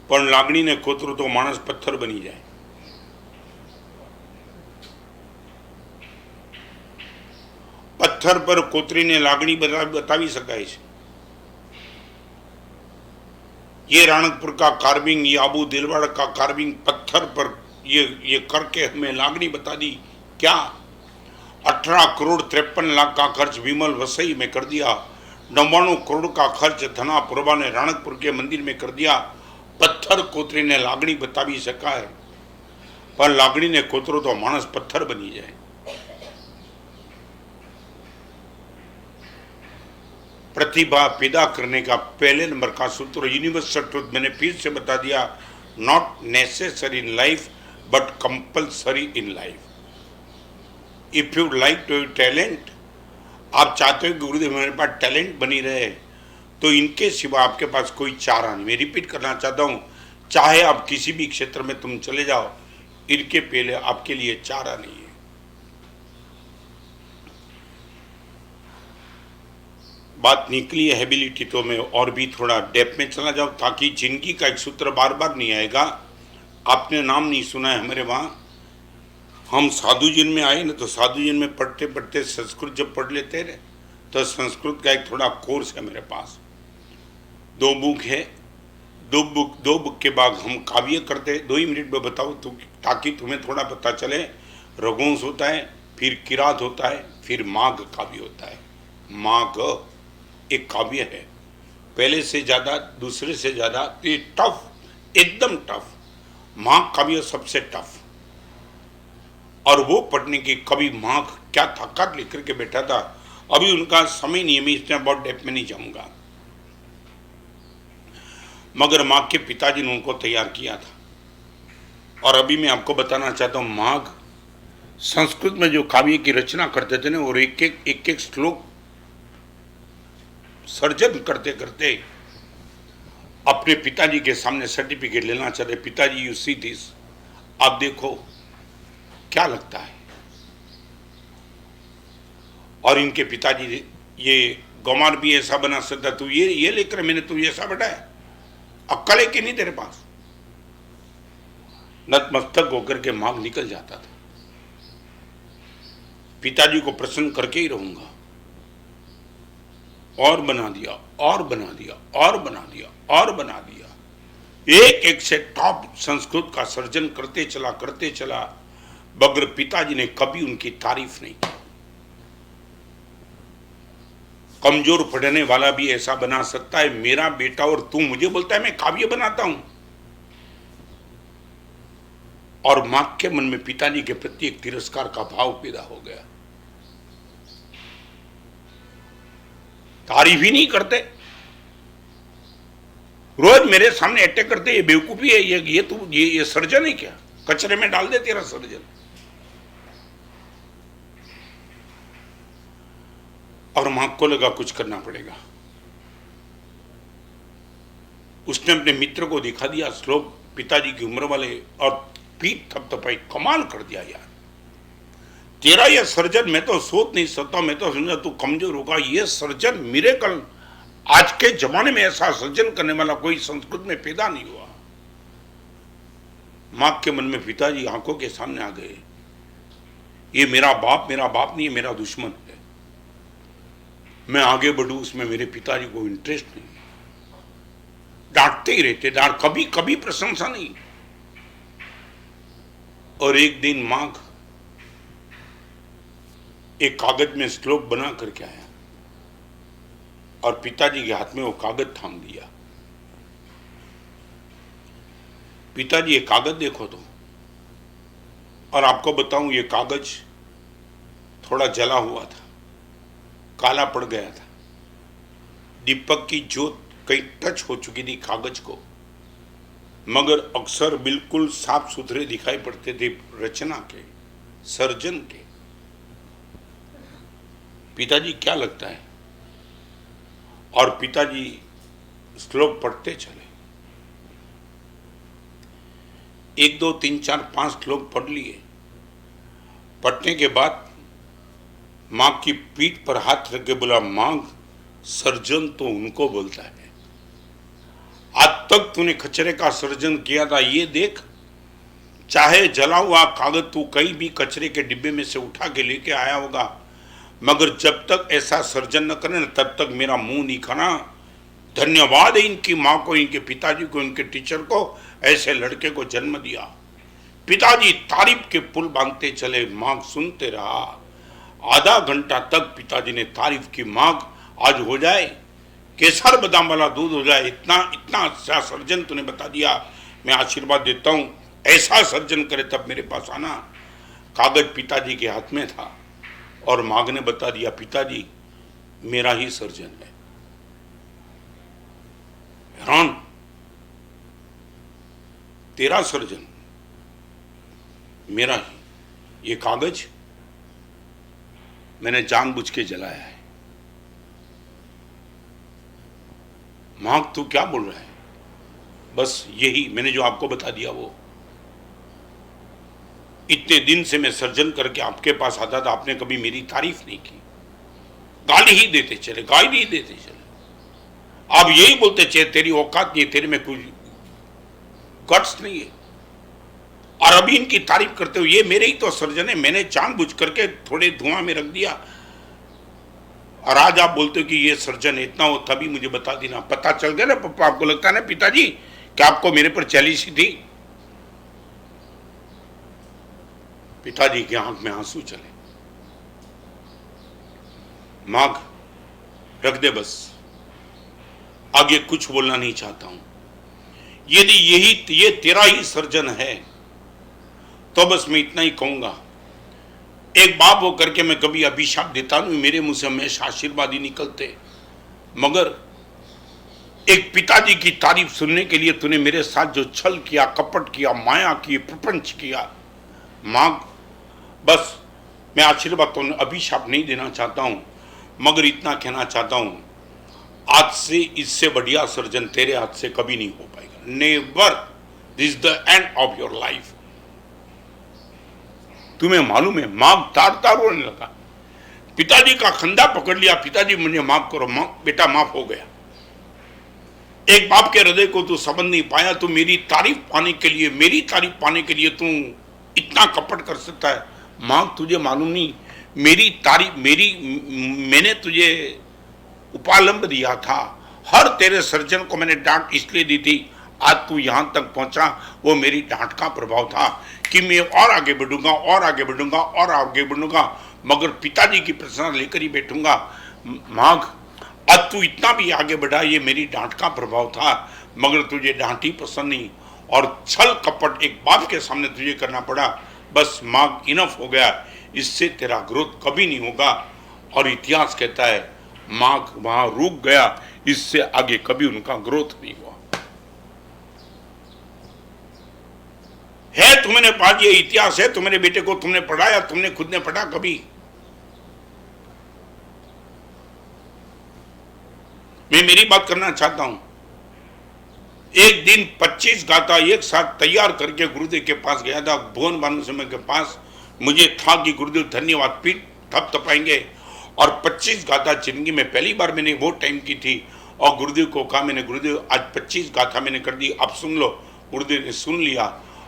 પણ લાગણીને કોતરો તો માણસ પથ્થર બની જાય. पत्थर पर कोतरीने लागणी बतावी शकाय छे. ये राणकपुर का कार्विंग, ये आबू दिलवाड़ का कार्विंग पत्थर पर ये करके हमें लागणी बता दी. क्या 18 करोड़ 53 लाख का खर्च विमल वसई में कर दिया. 99 करोड़ का खर्च धना पुरबा ने राणकपुर के मंदिर में कर दिया. पत्थर कोतरीने लागणी बतावी शकाय, पर लागणी ने कोतरो तो मानस पत्थर बनी जाए. प्रतिभा पैदा करने का पहले नंबर का सूत्र यूनिवर्सल ट्रूथ मैंने फिर से बता दिया. Not necessary in life but compulsory in life. If you like to talent, आप चाहते हो कि गुरुदेव मेरे पास टैलेंट बनी रहे, तो इनके सिवा आपके पास कोई चारा नहीं. मैं रिपीट करना चाहता हूँ, चाहे आप किसी भी क्षेत्र में तुम चले जाओ, इनके पहले आपके लिए चारा नहीं है. बात निकली है एबिलिटी, तो मैं और भी थोड़ा डेप्थ में चला जाऊं, ताकि जिंदगी का एक सूत्र बार बार नहीं आएगा. आपने नाम नहीं सुना है हमारे वहाँ, हम साधु जिन में आए ना, तो साधु जिन में पढ़ते पढ़ते संस्कृत जब पढ़ लेते हैं, तो संस्कृत का एक थोड़ा कोर्स है मेरे पास. 2 बुक है, 2 बुक के बाद हम काव्य करते. 2 ही मिनट में बताओ तो, ताकि तुम्हें थोड़ा पता चले. रघुवंश होता है, फिर किरात होता है, फिर माघ काव्य होता है. माघ एक काव्य है, पहले से ज्यादा, दूसरे से ज्यादा ये टफ, एकदम टफ. माघ काव्य सबसे टफ. और वो पढ़ने की, कभी माघ क्या ताकत लेकर के बैठा था. अभी उनका समय नहीं है, मैं इसमें बहुत डेप्थ में नहीं जाऊंगा, मगर माघ के पिताजी ने उनको तैयार किया था. और अभी मैं आपको बताना चाहता हूँ, माघ संस्कृत में जो काव्य की रचना करते थे ना, और एक एक श्लोक सर्जन करते करते अपने पिताजी के सामने सर्टिफिकेट लेना चाहते. पिताजी यू सी दिस, आप देखो क्या लगता है. और इनके पिताजी, ये गौमार भी ऐसा बना सकता, तू ये लेकर मैंने तू ऐसा बनाया, अक्कल है कि नहीं तेरे पास. नतमस्तक होकर के माघ निकल जाता था. पिताजी को प्रसन्न करके ही रहूंगा. और बना दिया, और बना दिया, और बना दिया, और बना दिया. एक एक से टॉप संस्कृत का सर्जन करते चला, मगर पिताजी ने कभी उनकी तारीफ नहीं की. कमजोर पढ़ने वाला भी ऐसा बना सकता है मेरा बेटा, और तू मुझे बोलता है मैं काव्य बनाता हूं. और मां के मन में पिताजी के प्रति एक तिरस्कार का भाव पैदा हो गया. तारीफ ही नहीं करते, रोज मेरे सामने अटैक करते. ये बेवकूफी है, ये सर्जन है क्या, कचरे में डाल दे तेरा सर्जन. और मां को लगा कुछ करना पड़ेगा. उसने अपने मित्र को दिखा दिया श्लोक, पिताजी की उम्र वाले, और पीठ थपथपाई. कमाल कर दिया यार, तेरा ये सर्जन मैं तो सोच नहीं सकता. मैं तो समझा तू कमजोर होगा. ये सर्जन मिरेकल, आज के जमाने में ऐसा सर्जन करने वाला कोई संस्कृत में पैदा नहीं हुआ. मां के मन में पिताजी आंखों के सामने आ गए. ये मेरा बाप नहीं, मेरा दुश्मन है. मैं आगे बढ़ूं उसमें मेरे पिताजी को इंटरेस्ट नहीं. डांटते ही रहते, कभी प्रशंसा नहीं. और एक दिन माघ एक कागज में श्लोक बना करके आया, और पिताजी के हाथ में वो कागज थाम दिया. पिताजी ये कागज देखो तो. और आपको बताऊं, ये कागज थोड़ा जला हुआ था, काला पड़ गया था. दीपक की जोत कहीं टच हो चुकी थी कागज को, मगर अक्षर बिल्कुल साफ सुथरे दिखाई पड़ते थे, रचना के, सर्जन के. पिताजी क्या लगता है, और पिताजी श्लोक पढ़ते चले. एक दो तीन चार पांच श्लोक पढ़ लिए। पढ़ने के बाद मां की पीठ पर हाथ रख के बोला, मां, सर्जन तो उनको बोलता है, आज तक तूने कचरे का सर्जन किया था, ये देख, चाहे जला हुआ कागज तू कहीं भी कचरे के डिब्बे में से उठा के लेके आया होगा, मगर जब तक ऐसा सर्जन न करे ना तब तक मेरा मुंह नहीं खाना। धन्यवाद है इनकी मां को, इनके पिताजी को, इनके टीचर को, ऐसे लड़के को जन्म दिया। पिताजी तारीफ के पुल बांधते चले, मां सुनते रहा। आधा घंटा तक पिताजी ने तारीफ की, मां आज हो जाए, केसर बादाम वाला दूध हो जाए, इतना इतना अच्छा सर्जन तूने बता दिया, मैं आशीर्वाद देता हूं, ऐसा सर्जन करे तब मेरे पास आना। कागज पिताजी के हाथ में था और मां ने बता दिया, पिताजी मेरा ही सर्जन है। हैरान, तेरा सर्जन, मेरा ही। ये कागज मैंने जानबूझ के जलाया है। मां तू क्या बोल रहा है? बस यही मैंने जो आपको बता दिया वो। इतने दिन से मैं सर्जन करके आपके पास आता था, आपने कभी मेरी तारीफ नहीं की, गाली ही देते चले, गाली ही देते चले। आप यही बोलते चले तेरी औकात नहीं है, तेरे में कुछ गट्स नहीं है, और अभी इनकी तारीफ करते हो, ये मेरे ही तो सर्जन है, मैंने जानबूझ करके थोड़े धुआं में रख दिया, और आज आप बोलते हो कि ये सर्जन इतना हो, तभी मुझे बता देना। पता चल गया ना पापा, आपको लगता है ना पिताजी कि आपको मेरे पर चैलिसी थी? पिताजी की आंख में आंसू चले। मां रख दे, बस आगे कुछ बोलना नहीं चाहता हूं। यदि ये तेरा ही सर्जन है तो बस मैं इतना ही कहूंगा। एक बाप होकर के मैं कभी अभिशाप देता नहीं, मेरे मुंह से हमेशा आशीर्वाद ही निकलते, मगर एक पिताजी की तारीफ सुनने के लिए तूने मेरे साथ जो छल किया, कपट किया, माया की, प्रपंच किया, मां बस मैं आशीर्वाद तो अभिशाप नहीं देना चाहता हूं, मगर इतना कहना चाहता हूं, आज से इससे बढ़िया सर्जन तेरे हाथ से कभी नहीं हो पाएगा। Never, this the end of your life. तुम्हें मालूम है, मां तार तार रोने लगा, पिताजी का खंदा पकड़ लिया, पिताजी मुझे माफ करो, मां बेटा माफ हो गया। एक बाप के हृदय को तू समझ नहीं पाया, तू मेरी तारीफ पाने के लिए, मेरी तारीफ पाने के लिए तू इतना कपट कर सकता है। मां तुझे मालूम नहीं, मेरी तारीफ, मैंने तुझे उपालंब दिया था, हर तेरे सर्जन को मैंने डांट इसलिए दी थी, आज तू यहां तक पहुंचा, वो मेरी डांट का प्रभाव था कि मैं और आगे बढ़ूंगा और आगे बढ़ूंगा और आगे बढ़ूंगा, मगर पिताजी की प्रशंसा लेकर ही बैठूंगा। मां आज तू इतना भी आगे बढ़ा, ये मेरी डांट का प्रभाव था, मगर तुझे डांट ही पसंद नहीं, और छल कपट एक बाप के सामने तुझे करना पड़ा। बस मां इनफ हो गया, इससे तेरा ग्रोथ कभी नहीं होगा। और इतिहास कहता है मां वहां रुक गया, इससे आगे कभी उनका ग्रोथ नहीं हुआ। है तुम्हारे पास ये इतिहास है, तुम्हारे बेटे को तुमने पढ़ाया, तुमने खुद ने पढ़ा कभी? मैं मेरी बात करना चाहता हूं। एक दिन 25 गाथा एक साथ तैयार करके गुरुदेव के पास गया था, भुवन भानु समय के पास। मुझे था कि गुरुदेव धन्यवाद पीठ थप थपाएंगे, और 25 गाथा जिंदगी में पहली बार मैंने वो टाइम की थी, और गुरुदेव को कहा मैंने, गुरुदेव आज 25 गाथा मैंने कर दी, आप सुन लो। गुरुदेव ने सुन लिया,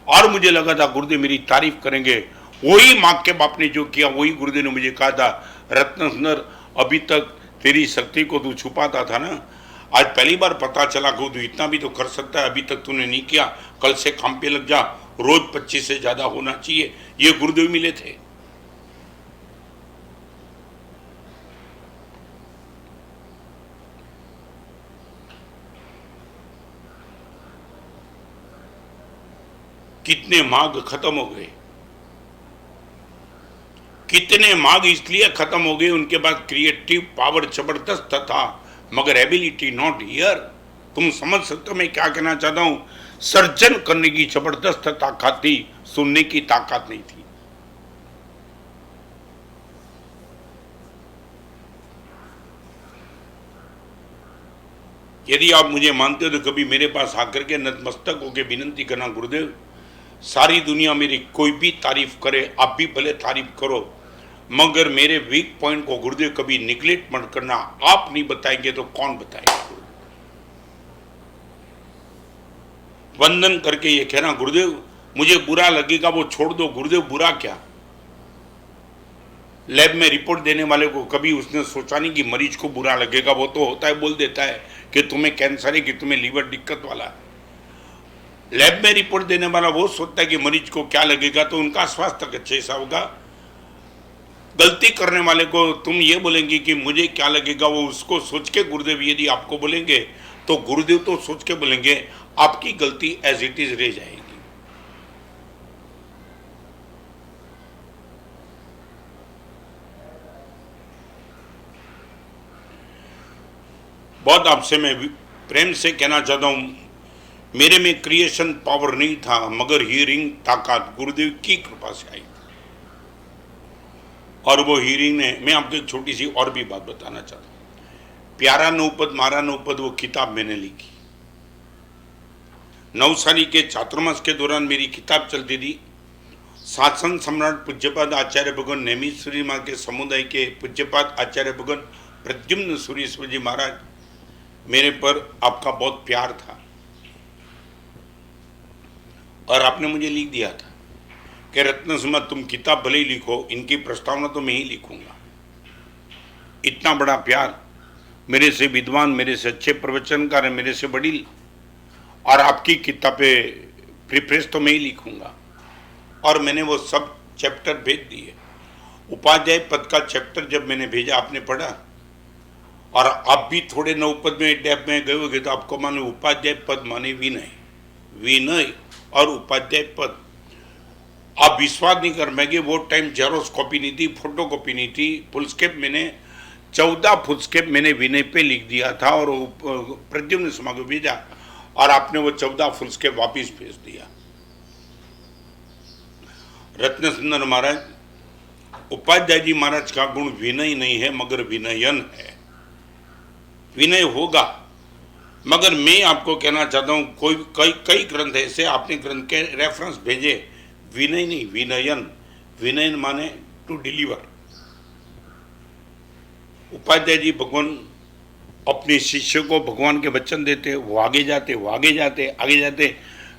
और मुझे लगा था गुरुदेव मेरी तारीफ करेंगे। वही माँ के बाप ने जो किया वही गुरुदेव ने मुझे कहा था, रत्न सुंदर अभी तक तेरी शक्ति को तू छुपाता था ना, आज पहली बार पता चला कि तू इतना भी तो कर सकता है, अभी तक तूने नहीं किया, कल से काम पे लग जा, रोज 25 से ज्यादा होना चाहिए। ये गुरुदेव मिले थे। कितने मार्ग खत्म हो गए, कितने मार्ग इसलिए खत्म हो गए, उनके पास क्रिएटिव पावर जबरदस्त था, मगर एबिलिटी नॉट हियर। तुम समझ सकते हो मैं क्या कहना चाहता हूं? सर्जन करने की जबरदस्त ताकत थी, सुनने की ताकत नहीं थी। यदि आप मुझे मानते हो तो कभी मेरे पास आकर के नतमस्तक होकर विनती करना, गुरुदेव सारी दुनिया मेरी कोई भी तारीफ करे, आप भी भले तारीफ करो, मगर मेरे वीक पॉइंट को गुरुदेव कभी निगलेक्ट मत करना। आप नहीं बताएंगे तो कौन बताएगा? वंदन करके ये कहना, गुरुदेव मुझे बुरा लगेगा वो छोड़ दो। गुरुदेव बुरा क्या? लैब में रिपोर्ट देने वाले को कभी उसने सोचा नहीं कि मरीज को बुरा लगेगा? वो तो होता है, बोल देता है कि तुम्हें कैंसर है, कि तुम्हें लीवर दिक्कत वाला है। लैब में रिपोर्ट देने वाला वो सोचता है कि मरीज को क्या लगेगा, तो उनका स्वास्थ्य अच्छे सा होगा। गलती करने वाले को तुम ये बोलेंगे कि मुझे क्या लगेगा, वो उसको सोच के गुरुदेव यदि आपको बोलेंगे तो गुरुदेव तो सोच के बोलेंगे, आपकी गलती एज इट इज रह जाएगी। बहुत आपसे मैं प्रेम से कहना चाहता हूं, मेरे में क्रिएशन पावर नहीं था, मगर हीरिंग ताकत गुरुदेव की कृपा से आई। और वो हीरिंग ने, मैं आपको एक छोटी सी और भी बात बताना चाहता हूं। प्यारा नौपद मारा नौपद वो किताब मैंने लिखी। नवसारी के चातुर्मास के दौरान मेरी किताब चलती थी। शासन सम्राट पूज्यपाद आचार्य भगवान नेमीश्वरी माँ के समुदाय के पूज्यपाद आचार्य भगवान प्रद्युम्न सूरीश्वर जी महाराज, मेरे पर आपका बहुत प्यार था और आपने मुझे लिख दिया था कि रत्न सिंह तुम किताब भले ही लिखो, इनकी प्रस्तावना तो मैं ही लिखूंगा। इतना बड़ा प्यार, मेरे से विद्वान, मेरे से अच्छे प्रवचनकार, मेरे से वडील, और आपकी किताबें प्रिफ्रेस तो मैं ही लिखूंगा। और मैंने वो सब चैप्टर भेज दिए। उपाध्याय पद का चैप्टर जब मैंने भेजा, आपने पढ़ा, और आप भी थोड़े नवपद में डेप में गए होगे तो आपको माने उपाध्याय पद माने विनय, विनय और उपाध्याय पद। आप विश्वास नहीं कर पाएंगे, वो टाइम जेरोक्स कॉपी नहीं थी, फोटो कॉपी नहीं थी, फुलस्केप मैंने 14 फुलस्केप मैंने विनय पे लिख दिया था और प्रद्युम्न सिंह को भेजा, और आपने वो 14 फुलस्केप वापिस भेज दिया। रत्न सुंदर महाराज, उपाध्याय जी महाराज का गुण विनय नहीं है मगर विनयन है। विनय होगा, मगर मैं आपको कहना चाहता हूं, कई ग्रंथ ऐसे आपने ग्रंथ के रेफरेंस भेजे, विनय नहीं विनयन। विनयन माने टू डिलीवर। उपाध्याय जी भगवान अपने शिष्य को भगवान के वचन देते, वो आगे जाते, वो आगे जाते, आगे जाते।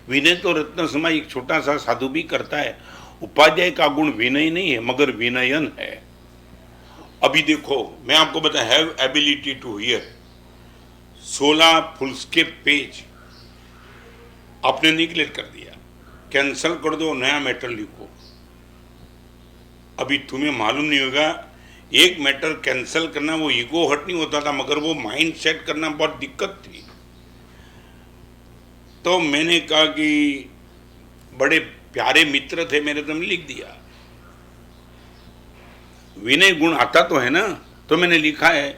विनय तो रत्न सिंह एक छोटा सा साधु भी करता है। उपाध्याय का गुण विनय नहीं है मगर विनयन है। अभी देखो, मैं आपको बता, have ability to hear, 16 foolscap page आपने निगलेक्ट कर दिया। कैंसल कर दो, नया मैटर लिखो। अभी तुम्हें मालूम नहीं होगा, एक मैटर कैंसल करना वो ईगो हट नहीं होता था, मगर वो माइंड सेट करना बहुत दिक्कत थी। तो मैंने कहा कि बड़े प्यारे मित्र थे मेरे, तो मैंने लिख दिया। विनय गुण आता तो है ना, तो मैंने लिखा है।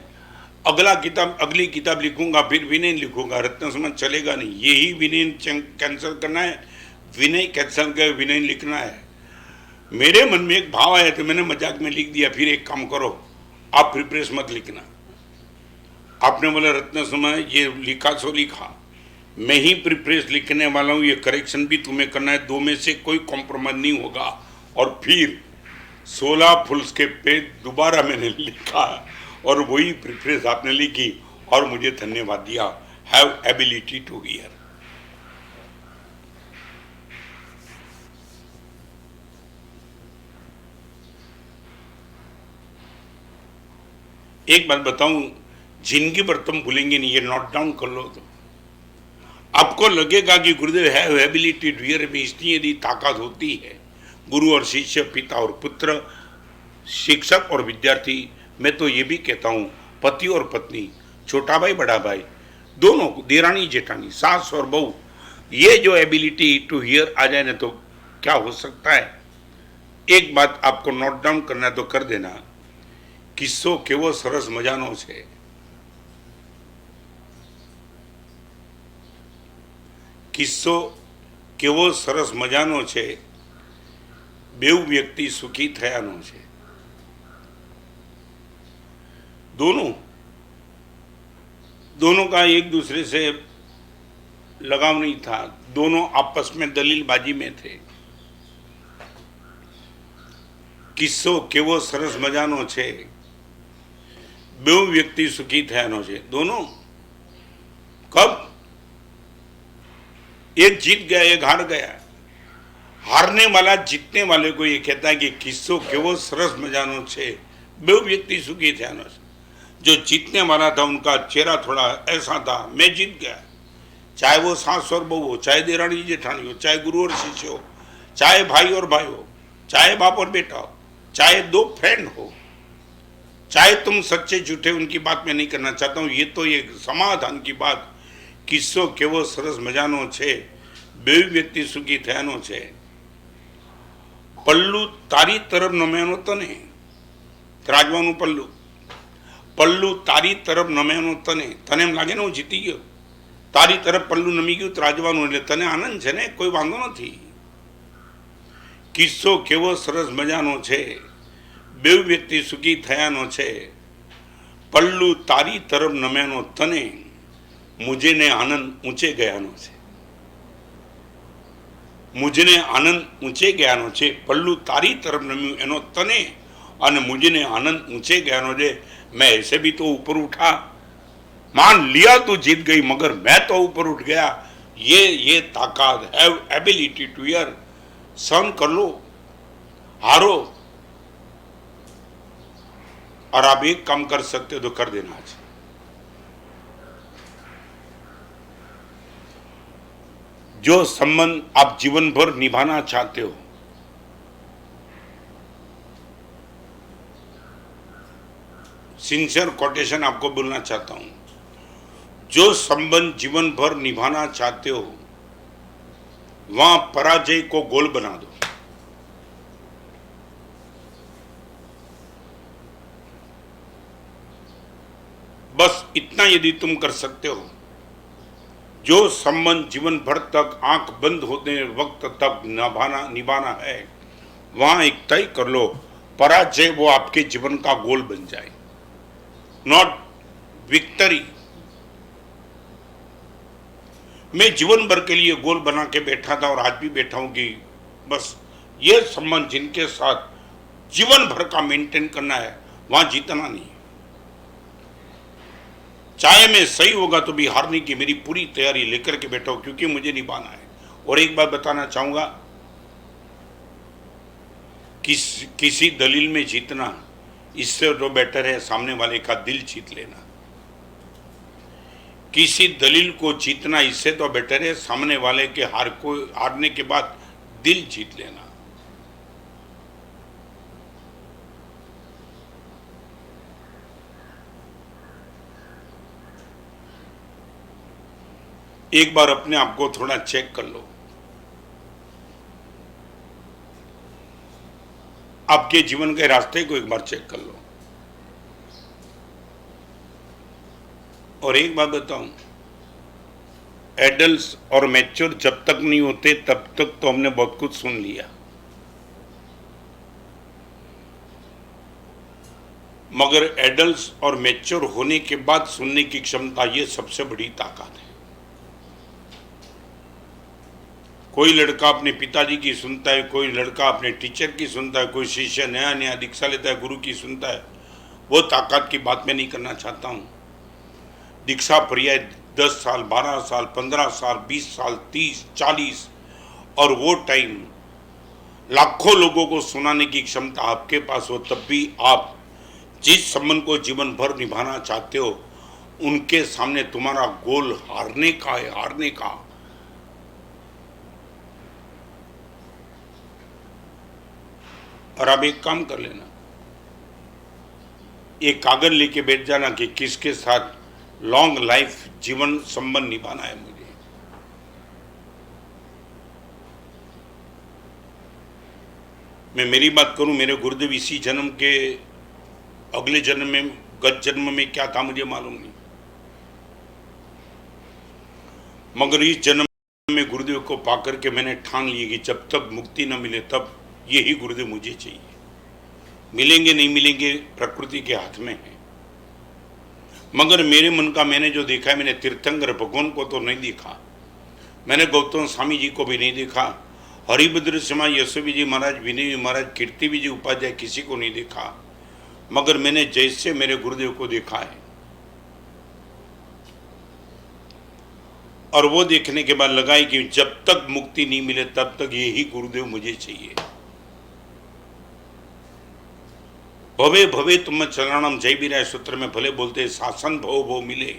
अगली किताब लिखूंगा, फिर विनय लिखूंगा, रत्न सिंह चलेगा नहीं। यही विनय कैंसल करना है, विनय कैंसल कर विनय लिखना है। मेरे मन में एक भाव आया तो मैंने मजाक में लिख दिया। फिर एक काम करो, आप प्रिप्रेस मत लिखना। आपने बोला रत्न सिंह ये लिखा सो लिखा, मैं ही प्रिप्रेस लिखने वाला हूँ, ये करेक्शन भी तुम्हें करना है, दो में से कोई कॉम्प्रोमाइज नहीं होगा। और फिर 16 फुलस्केप पे दोबारा मैंने लिखा और वही प्रिफ्रेस आपने लिखी और मुझे धन्यवाद दिया। Have ability to hear. एक बात बताऊं, जिंदगी पर तुम भूलेंगे नहीं, ये नोट डाउन कर लो। तो आपको लगेगा कि गुरुदेव हैव एबिलिटी टू हियर में इतनी यदि ताकत होती है, गुरु और शिष्य, पिता और पुत्र, शिक्षक और विद्यार्थी, मैं तो ये भी कहता हूँ पति और पत्नी, छोटा भाई बड़ा भाई, दोनों, देरानी जेठानी, सास और बहू, ये जो एबिलिटी टू हियर आ जाए ना, तो क्या हो सकता है। एक बात आपको नोट डाउन करना तो कर देना, किस्सो केवो सरस मजानो छे। किस्सो केवो सरस मजानो छे, बेव व्यक्ति सुखी थयानो छे। दोनों का एक दूसरे से लगाव नहीं था, दोनों आपस में दलीलबाजी में थे। કિસ્સો કેવો સરસ મજાનો છે, બે વ્યક્તિ સુખી થયાનો છે, दोनों कब? एक जीत गया एक हार गया। हारने वाला जीतने वाले को ये कहता है कि किस्सो केवो सरस मजानो छे, बे व्यक्ति सुखी थयानो छे। जो जीतने वाला था उनका चेहरा थोड़ा ऐसा था, मैं जीत गया, चाहे वो सास और बहू हो, चाहे देरानी जेठानी हो, चाहे गुरु और शिष्य हो, चाहे भाई और भाई हो, चाहे बाप और बेटा हो, चाहे दो फ्रेंड हो, चाहे तुम सच्चे झूठे, उनकी बात मैं नहीं करना चाहता हूं। ये तो ये समाधान की बात, किस्सो केवो सरस मजानो छे, बे व्यक्ति सुखी थयानो छे। पल्लू तारी तरफ नम्यानो तने, ત્રાજવાનું પલ્લુ તારી તરફ નમ્યાનો તને, તને એમ લાગે ને હું જીતી ગયો, તારી તરફ પલ્લુ નમી ગયું ત્રાજવાનું, એટલે તને આનંદ છે ને, કોઈ વાંધો નથી। કિસ્સો કેવો સરસ મજાનો છે, બે વ્યક્તિ સુખી થયાનો છે। પલ્લુ તારી તરફ નમ્યાનો તને, મુજેને આનંદ ઊંચે ગયાનો છે, मुझने आनंद ऊंचे गयानो छे। पल्लू तारी तरफ नम्यू एनो तने, और मुझने आनंद ऊंचे गयानो छे। मैं ऐसे भी तो ऊपर उठा, मान लिया तू जीत गई, मगर मैं तो ऊपर उठ गया। ये ताकत, हैव एबिलिटी टू हियर, सहन कर लो, हारो, और आप एक काम कर सकते हो तो कर देना चाहिए। जो संबंध आप जीवन भर निभाना चाहते हो, सिंसियर कोटेशन आपको बोलना चाहता हूं, जो संबंध जीवन भर निभाना चाहते हो, वहां पराजय को गोल बना दो। बस इतना यदि तुम कर सकते हो, जो संबंध जीवन भर तक आंख बंद होते वक्त तक निभाना है, वहां एक तय कर लो, पराजय वो आपके जीवन का गोल बन जाए, नॉट विक्टरी। मैं जीवन भर के लिए गोल बना के बैठा था और आज भी बैठा हूं कि बस ये संबंध जिनके साथ जीवन भर का मेंटेन करना है, वहां जीतना नहीं। चाहे मैं सही होगा तो भी हारने की मेरी पूरी तैयारी लेकर के बैठा हूं, क्योंकि मुझे निभाना है। और एक बात बताना चाहूंगा, किसी दलील में जीतना, इससे तो बेटर है सामने वाले का दिल जीत लेना। किसी दलील को जीतना, इससे तो बेटर है सामने वाले के हारने के बाद दिल जीत लेना। एक बार अपने आप को थोड़ा चेक कर लो, आपके जीवन के रास्ते को एक बार चेक कर लो। और एक बात बताऊं, एडल्ट्स और मैच्योर जब तक नहीं होते तब तक तो हमने बहुत कुछ सुन लिया, मगर एडल्ट्स और मैच्योर होने के बाद सुनने की क्षमता, ये सबसे बड़ी ताकत है। कोई लड़का अपने पिताजी की सुनता है, कोई लड़का अपने टीचर की सुनता है, कोई शिष्य नया नया दीक्षा लेता है गुरु की सुनता है। वो ताकत की बात मैं नहीं करना चाहता हूँ। दीक्षा पर्याय 10 साल, 12 साल, 15 साल, 20 साल, 30, 40, और वो टाइम लाखों लोगों को सुनाने की क्षमता आपके पास हो, तब भी आप जिस संबंध को जीवन भर निभाना चाहते हो, उनके सामने तुम्हारा गोल हारने का है, हारने का। और अब एक काम कर लेना, एक कागज लेके बैठ जाना कि किसके साथ लॉन्ग लाइफ जीवन संबंध निभाना है मुझे। मैं मेरी बात करूं, मेरे गुरुदेव इसी जन्म के अगले जन्म में, गत जन्म में क्या था मुझे मालूम नहीं, मगर इस जन्म में गुरुदेव को पाकर के मैंने ठान ली कि जब तक मुक्ति न मिले तब यही गुरुदेव मुझे चाहिए। मिलेंगे नहीं मिलेंगे प्रकृति के हाथ में है, मगर मेरे मन का मैंने जो देखा है, मैंने तीर्थंकर भगवान को तो नहीं देखा, मैंने गौतम स्वामी जी को भी नहीं देखा, हरिभद्र शर्मा, यशोवी जी महाराज, विनय जी महाराज, कीर्ति जी उपाध्याय किसी को नहीं देखा, मगर मैंने जैसे मेरे गुरुदेव को देखा है, और वो देखने के बाद लगाई कि जब तक मुक्ति नहीं मिले तब तक यही गुरुदेव मुझे चाहिए। भवे भवे तुम चरणम, जय बीराय सूत्र में भले बोलते शासन भव भव मिले,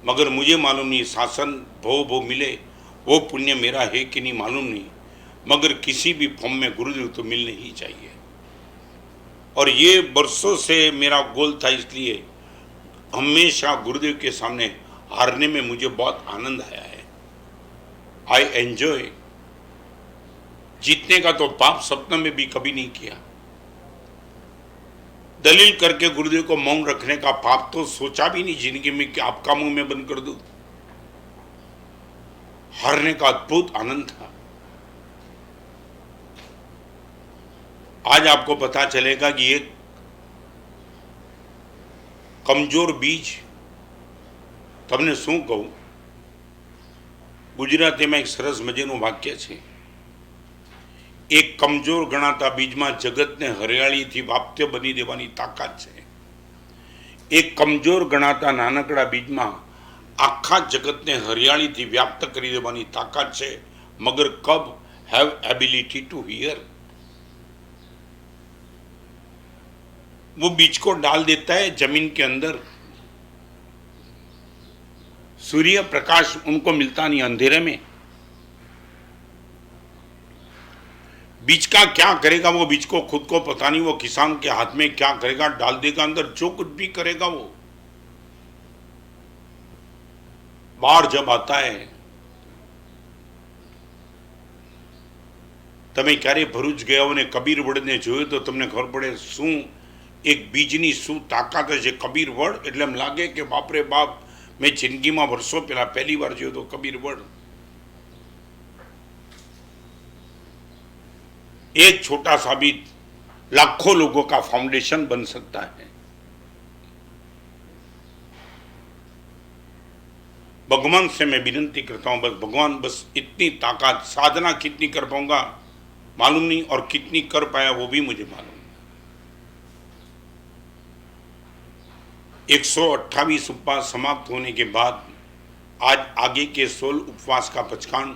मगर मुझे मालूम नहीं शासन भव भव मिले वो पुण्य मेरा है कि नहीं मालूम नहीं, मगर किसी भी फॉर्म में गुरुदेव तो मिलने ही चाहिए। और ये वर्षों से मेरा गोल था, इसलिए हमेशा गुरुदेव के सामने हारने में मुझे बहुत आनंद आया है। I enjoy. जीतने का तो पाप सपने में भी कभी नहीं किया। दलील करके गुरुदेव को मौन रखने का पाप तो सोचा भी नहीं जिंदगी में कि आपका मुंह में बंद कर दूं। हारने का अद्भुत आनंद था। आज आपको पता चलेगा कि ये कमजोर बीज તમને શું કહું, ગુજરાતીમાં એક સરસ મજાનું વાક્ય છે, એક કમજોર ગણાતા બીજમાં જગતને હરિયાળીથી વાપ્ય બની દેવાની તાકાત છે। એક કમજોર ગણાતા નાનકડા બીજમાં આખા જગતને હરિયાળીથી વ્યાપ્ત કરી દેવાની તાકાત છે, મગર કબ હેવ એબિલિટી ટુ હિયર। वो बीज को डाल देता है जमीन के अंदर, सूर्य प्रकाश उनको मिलता नहीं, अंधेरे में। बीज का क्या करेगा वो बीज को खुद को पता नहीं, वो किसान के हाथ में क्या करेगा, डाल देगा अंदर, जो कुछ भी करेगा वो। बाढ़ जब आता है, તમે ક્યારે ભરૂચ ગયા હો ને કબીર વડને જોયો તો તમને ખબર પડે શું એક બીજની શું તાકાત છે। કબીર વડ એટલે એમ લાગે કે બાપરે બાપ, मैं जिंदगी में वर्षों पहला पहली बार जो तो कबीर वर्ड। एक छोटा सा भी लाखों लोगों का फाउंडेशन बन सकता है। भगवान से मैं विनती करता हूं, बस भगवान बस इतनी ताकत, साधना कितनी कर पाऊंगा मालूम नहीं, और कितनी कर पाया वो भी मुझे मालूम। 128 उपवास समाप्त होने के बाद आज आगे के 16 उपवास का पचकान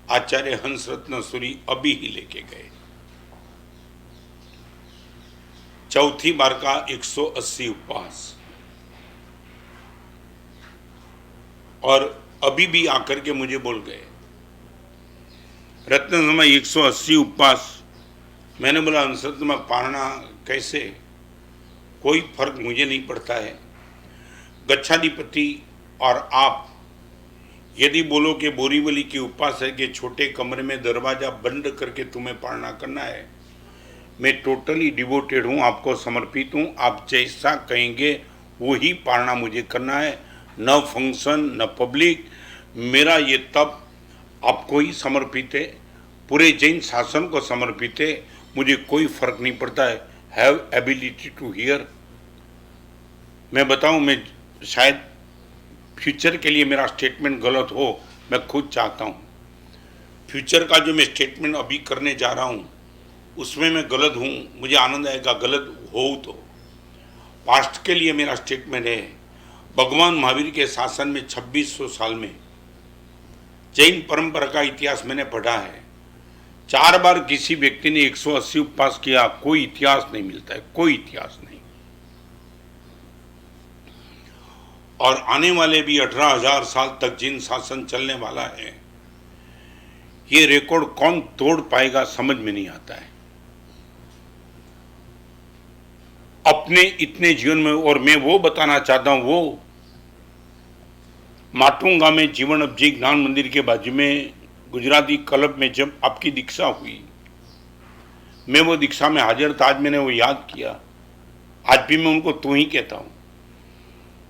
आचार्य हंसरत्न सूरी अभी ही लेके गए। चौथी बार का 180 उपवास, और अभी भी आकर के मुझे बोल गए रत्न समय 180 उपवास। मैंने बोला हंसरत्न में पारना कैसे, कोई फर्क मुझे नहीं पड़ता है। गच्छाधिपति और आप यदि बोलो कि बोरीवली की उपवास है कि छोटे कमरे में दरवाजा बंद करके तुम्हें पालना करना है, मैं टोटली डिवोटेड हूँ, आपको समर्पित हूँ। आप जैसा कहेंगे वही पालना मुझे करना है, न फंक्शन न पब्लिक। मेरा ये तब आपको ही समर्पित है, पूरे जैन शासन को समर्पित है, मुझे कोई फर्क नहीं पड़ता है। Have ability to hear. मैं बताऊं, मैं शायद फ्यूचर के लिए मेरा स्टेटमेंट गलत हो, मैं खुद चाहता हूं। फ्यूचर का जो मैं स्टेटमेंट अभी करने जा रहा हूं उसमें मैं गलत हूं, मुझे आनंद आएगा गलत हो तो। पास्ट के लिए मेरा स्टेटमेंट है, भगवान महावीर के शासन में 2600 साल में जैन परंपरा का इतिहास मैंने पढ़ा है। 4 बार किसी व्यक्ति ने 180 उपवास किया, कोई इतिहास नहीं मिलता है, कोई इतिहास नहीं। और आने वाले भी 18,000 साल तक जिन शासन चलने वाला है, ये रिकॉर्ड कौन तोड़ पाएगा समझ में नहीं आता है अपने इतने जीवन में। और मैं वो बताना चाहता हूं, वो माटुंगा में जीवन अबजी ज्ञान मंदिर के बाजू में गुजराती क्लब में जब आपकी दीक्षा हुई, मैं वो दीक्षा में हाजिर था। आज मैंने वो याद किया, आज भी मैं उनको तू ही कहता हूं।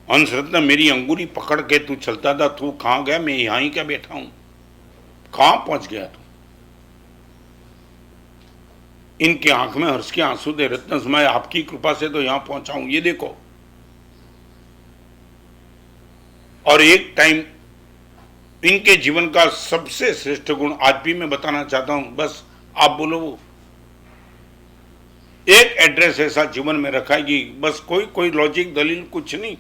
हंसरत्न मेरी अंगुली पकड़ के तू चलता था, तू कहाँ गया, मैं यहाँ ही क्या बैठा हूं, कहाँ पहुंच गया तू। इनकी आंख में हर्ष के आंसू थे, रत्न समय आपकी कृपा से तो यहां पहुंचा हूं, ये देखो। और एक टाइम इनके जीवन का सबसे श्रेष्ठ गुण आज भी मैं बताना चाहता हूं, बस आप बोलो। वो एक एड्रेस ऐसा जीवन में रखा है कि बस कोई कोई लॉजिक दलील कुछ नहीं।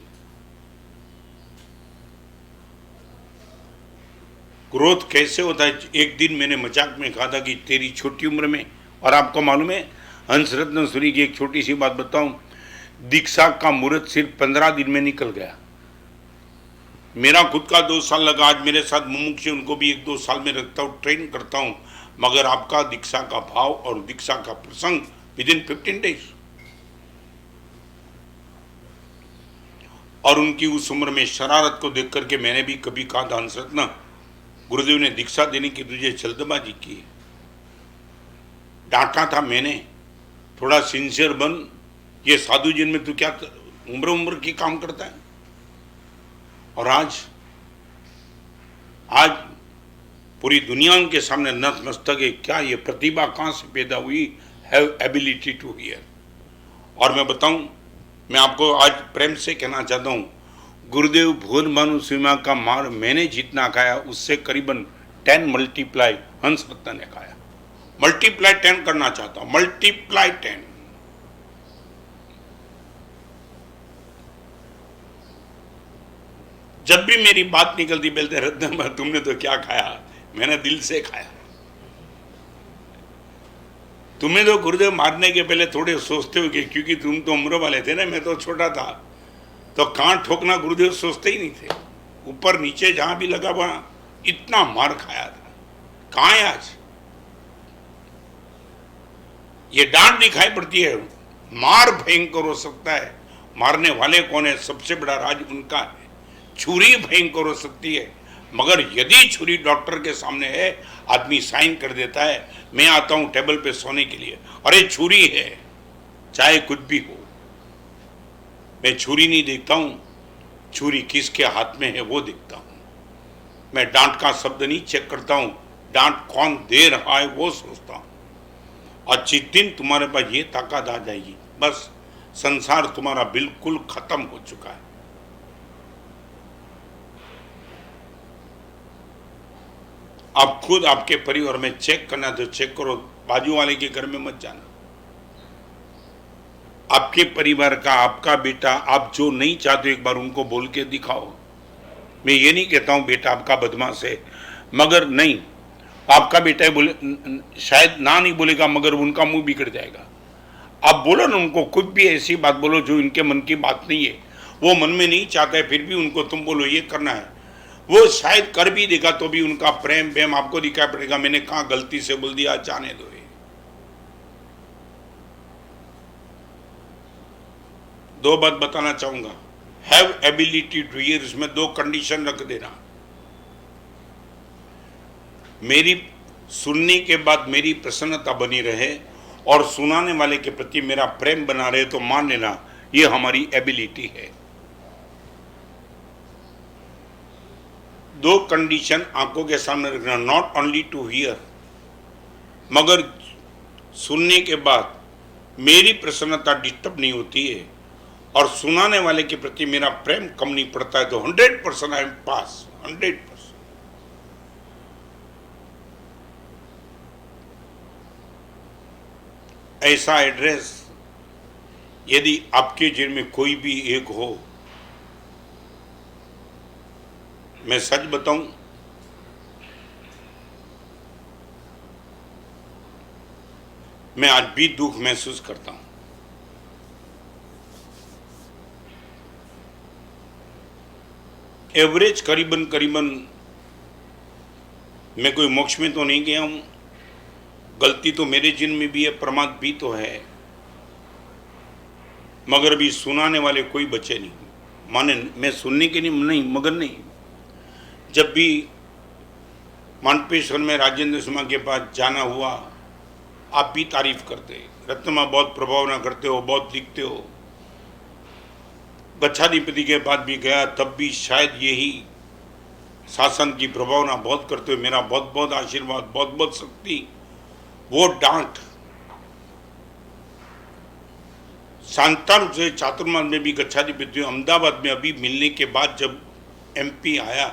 ग्रोथ कैसे होता है? एक दिन मैंने मजाक में कहा था कि तेरी छोटी उम्र में, और आपको मालूम है हंसरत्न सूरी की एक छोटी सी बात बताऊं, दीक्षा का मुहूर्त सिर्फ 15 दिन में निकल गया। मेरा खुद का 2 साल लगा। आज मेरे साथ मुमुक्ष, उनको भी 1-2 साल में रखता हूँ, ट्रेन करता हूँ, मगर आपका दीक्षा का भाव और दीक्षा का प्रसंग विदिन 15 डेज। और उनकी उस उम्र में शरारत को देख करके मैंने भी कभी कहा था, हंसरत्न गुरुदेव ने दीक्षा देने की तुझे जल्दबाजी की, डांटा था मैंने, थोड़ा सिंसियर बन, ये साधु जन में तू क्या उम्र की काम करता है। और आज पूरी दुनिया उनके सामने नतमस्तक है। क्या ये प्रतिभा कहां से पैदा हुई? Have ability to hear. और मैं बताऊं, मैं आपको आज प्रेम से कहना चाहता हूं, गुरुदेव भुवन भानु सीमा का मार मैंने जितना खाया उससे करीबन 10 मल्टीप्लाई हंसरत्न ने खाया। मल्टीप्लाई 10 करना चाहता हूं, मल्टीप्लाई 10। जब भी मेरी बात निकलती बोलते रत्न तुमने तो क्या खाया? मैंने दिल से खाया। तुम्हें तो गुरुदेव मारने के पहले थोड़े सोचते हो कि क्योंकि तुम तो उम्र वाले थे ना, मैं तो छोटा था, तो कान ठोकना गुरुदेव सोचते ही नहीं थे। ऊपर नीचे जहां भी लगा वहां इतना मार खाया था। कहां है आज? ये डांट दिखाई पड़ती है। मार भयंकर हो सकता है, मारने वाले कौन है सबसे बड़ा राज उनका है। छुरी भयंकर हो सकती है, मगर यदि छुरी डॉक्टर के सामने है, आदमी साइन कर देता है, मैं आता हूं टेबल पे सोने के लिए, अरे छुरी है, चाहे कुछ भी हो। मैं छुरी नहीं देखता हूं, छुरी किसके हाथ में है वो देखता हूं। मैं डांट का शब्द नहीं चेक करता हूं, डांट कौन दे रहा है वो सोचता हूं। और जिस दिन तुम्हारे पास ये ताकत आ जाएगी, बस संसार तुम्हारा बिल्कुल खत्म हो चुका है। आप खुद आपके परिवार में चेक करना तो चेक करो, बाजू वाले के घर में मत जाना। आपके परिवार का, आपका बेटा, आप जो नहीं चाहते एक बार उनको बोल के दिखाओ। मैं ये नहीं कहता हूं बेटा आपका बदमाश है, मगर नहीं, आपका बेटा बोले शायद ना नहीं बोलेगा, मगर उनका मुंह बिगड़ जाएगा। आप बोलो ना उनको, खुद भी ऐसी बात बोलो जो इनके मन की बात नहीं है, वो मन में नहीं चाहता है, फिर भी उनको तुम बोलो ये करना है, वो शायद कर भी देगा, तो भी उनका प्रेम प्रेम आपको दिखाई पड़ेगा। मैंने कहा गलती से बोल दिया, जाने दो। दो बात बताना चाहूंगा, हैव एबिलिटी टू हियर, इसमें 2 कंडीशन रख देना। मेरी सुनने के बाद मेरी प्रसन्नता बनी रहे और सुनाने वाले के प्रति मेरा प्रेम बना रहे, तो मान लेना ये हमारी एबिलिटी है। 2 कंडीशन आंखों के सामने रखना, नॉट ओनली टू हियर, मगर सुनने के बाद मेरी प्रसन्नता डिस्टर्ब नहीं होती है और सुनाने वाले के प्रति मेरा प्रेम कम नहीं पड़ता है, तो 100% आई एम पास, 100%। ऐसा एड्रेस यदि आपके जेल में कोई भी एक हो, मैं सच बताऊं, मैं आज भी दुख महसूस करता हूं। एवरेज करीबन मैं कोई मोक्ष में तो नहीं गया हूं, गलती तो मेरे जिन में भी है, प्रमाद भी तो है, मगर भी सुनाने वाले कोई बचे नहीं। माने मैं सुनने के नहीं मगर नहीं, जब भी मानपेश्वर में राजेंद्र शर्मा के पास जाना हुआ, आप भी तारीफ करते, रत्नमा बहुत प्रभावना करते हो, बहुत लिखते हो। गच्छाधिपति के पास भी गया, तब भी शायद यही शासन की प्रभावना बहुत करते हो, मेरा बहुत बहुत आशीर्वाद, बहुत बहुत शक्ति। वो डांट शांतारूप से चातुर्मास में भी गच्छाधिपति, अहमदाबाद में अभी मिलने के बाद जब MP आया,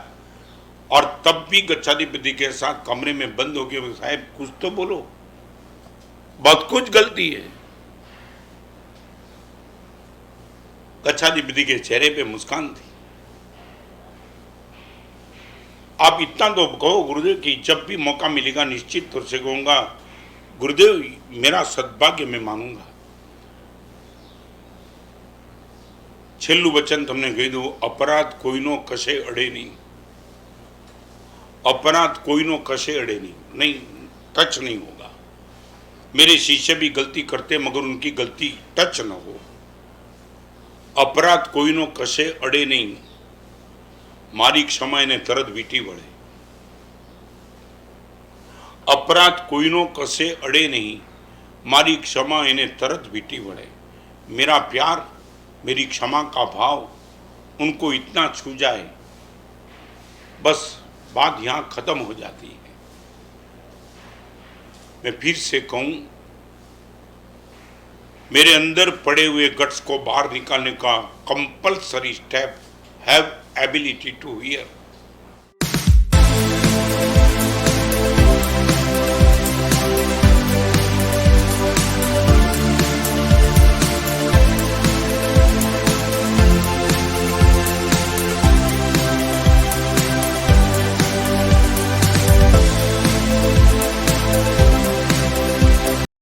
और तब भी गच्छाधिपति के साथ कमरे में बंद हो गए, साहब कुछ तो बोलो, बहुत कुछ गलती है। गच्छाधिपति के चेहरे पे मुस्कान थी। आप इतना तो कहो गुरुदेव कि जब भी मौका मिलेगा निश्चित तौर से कहूंगा, गुरुदेव मेरा सद्भाग्य मैं मानूंगा। छेल्लू वचन तमने कही दू, अपराध कोईनो कशे अड़े नहीं, अपराध कोईनो कशे अड़े नहीं, टच नहीं होगा। मेरे शिष्य भी गलती करते मगर उनकी गलती टच न हो। अपराध कोईनो कशे अड़े नहीं, मारी क्षमा ने तरत वीटी वड़े। अपराध कोईनो कशे अड़े नहीं, मारी क्षमा इन्हें तरत वीटी वड़े। मेरा प्यार, मेरी क्षमा का भाव उनको इतना छू जाए, बस बात यहां खत्म हो जाती है। मैं फिर से कहूं, मेरे अंदर पड़े हुए गट्स को बाहर निकालने का compulsory step, have ability to here.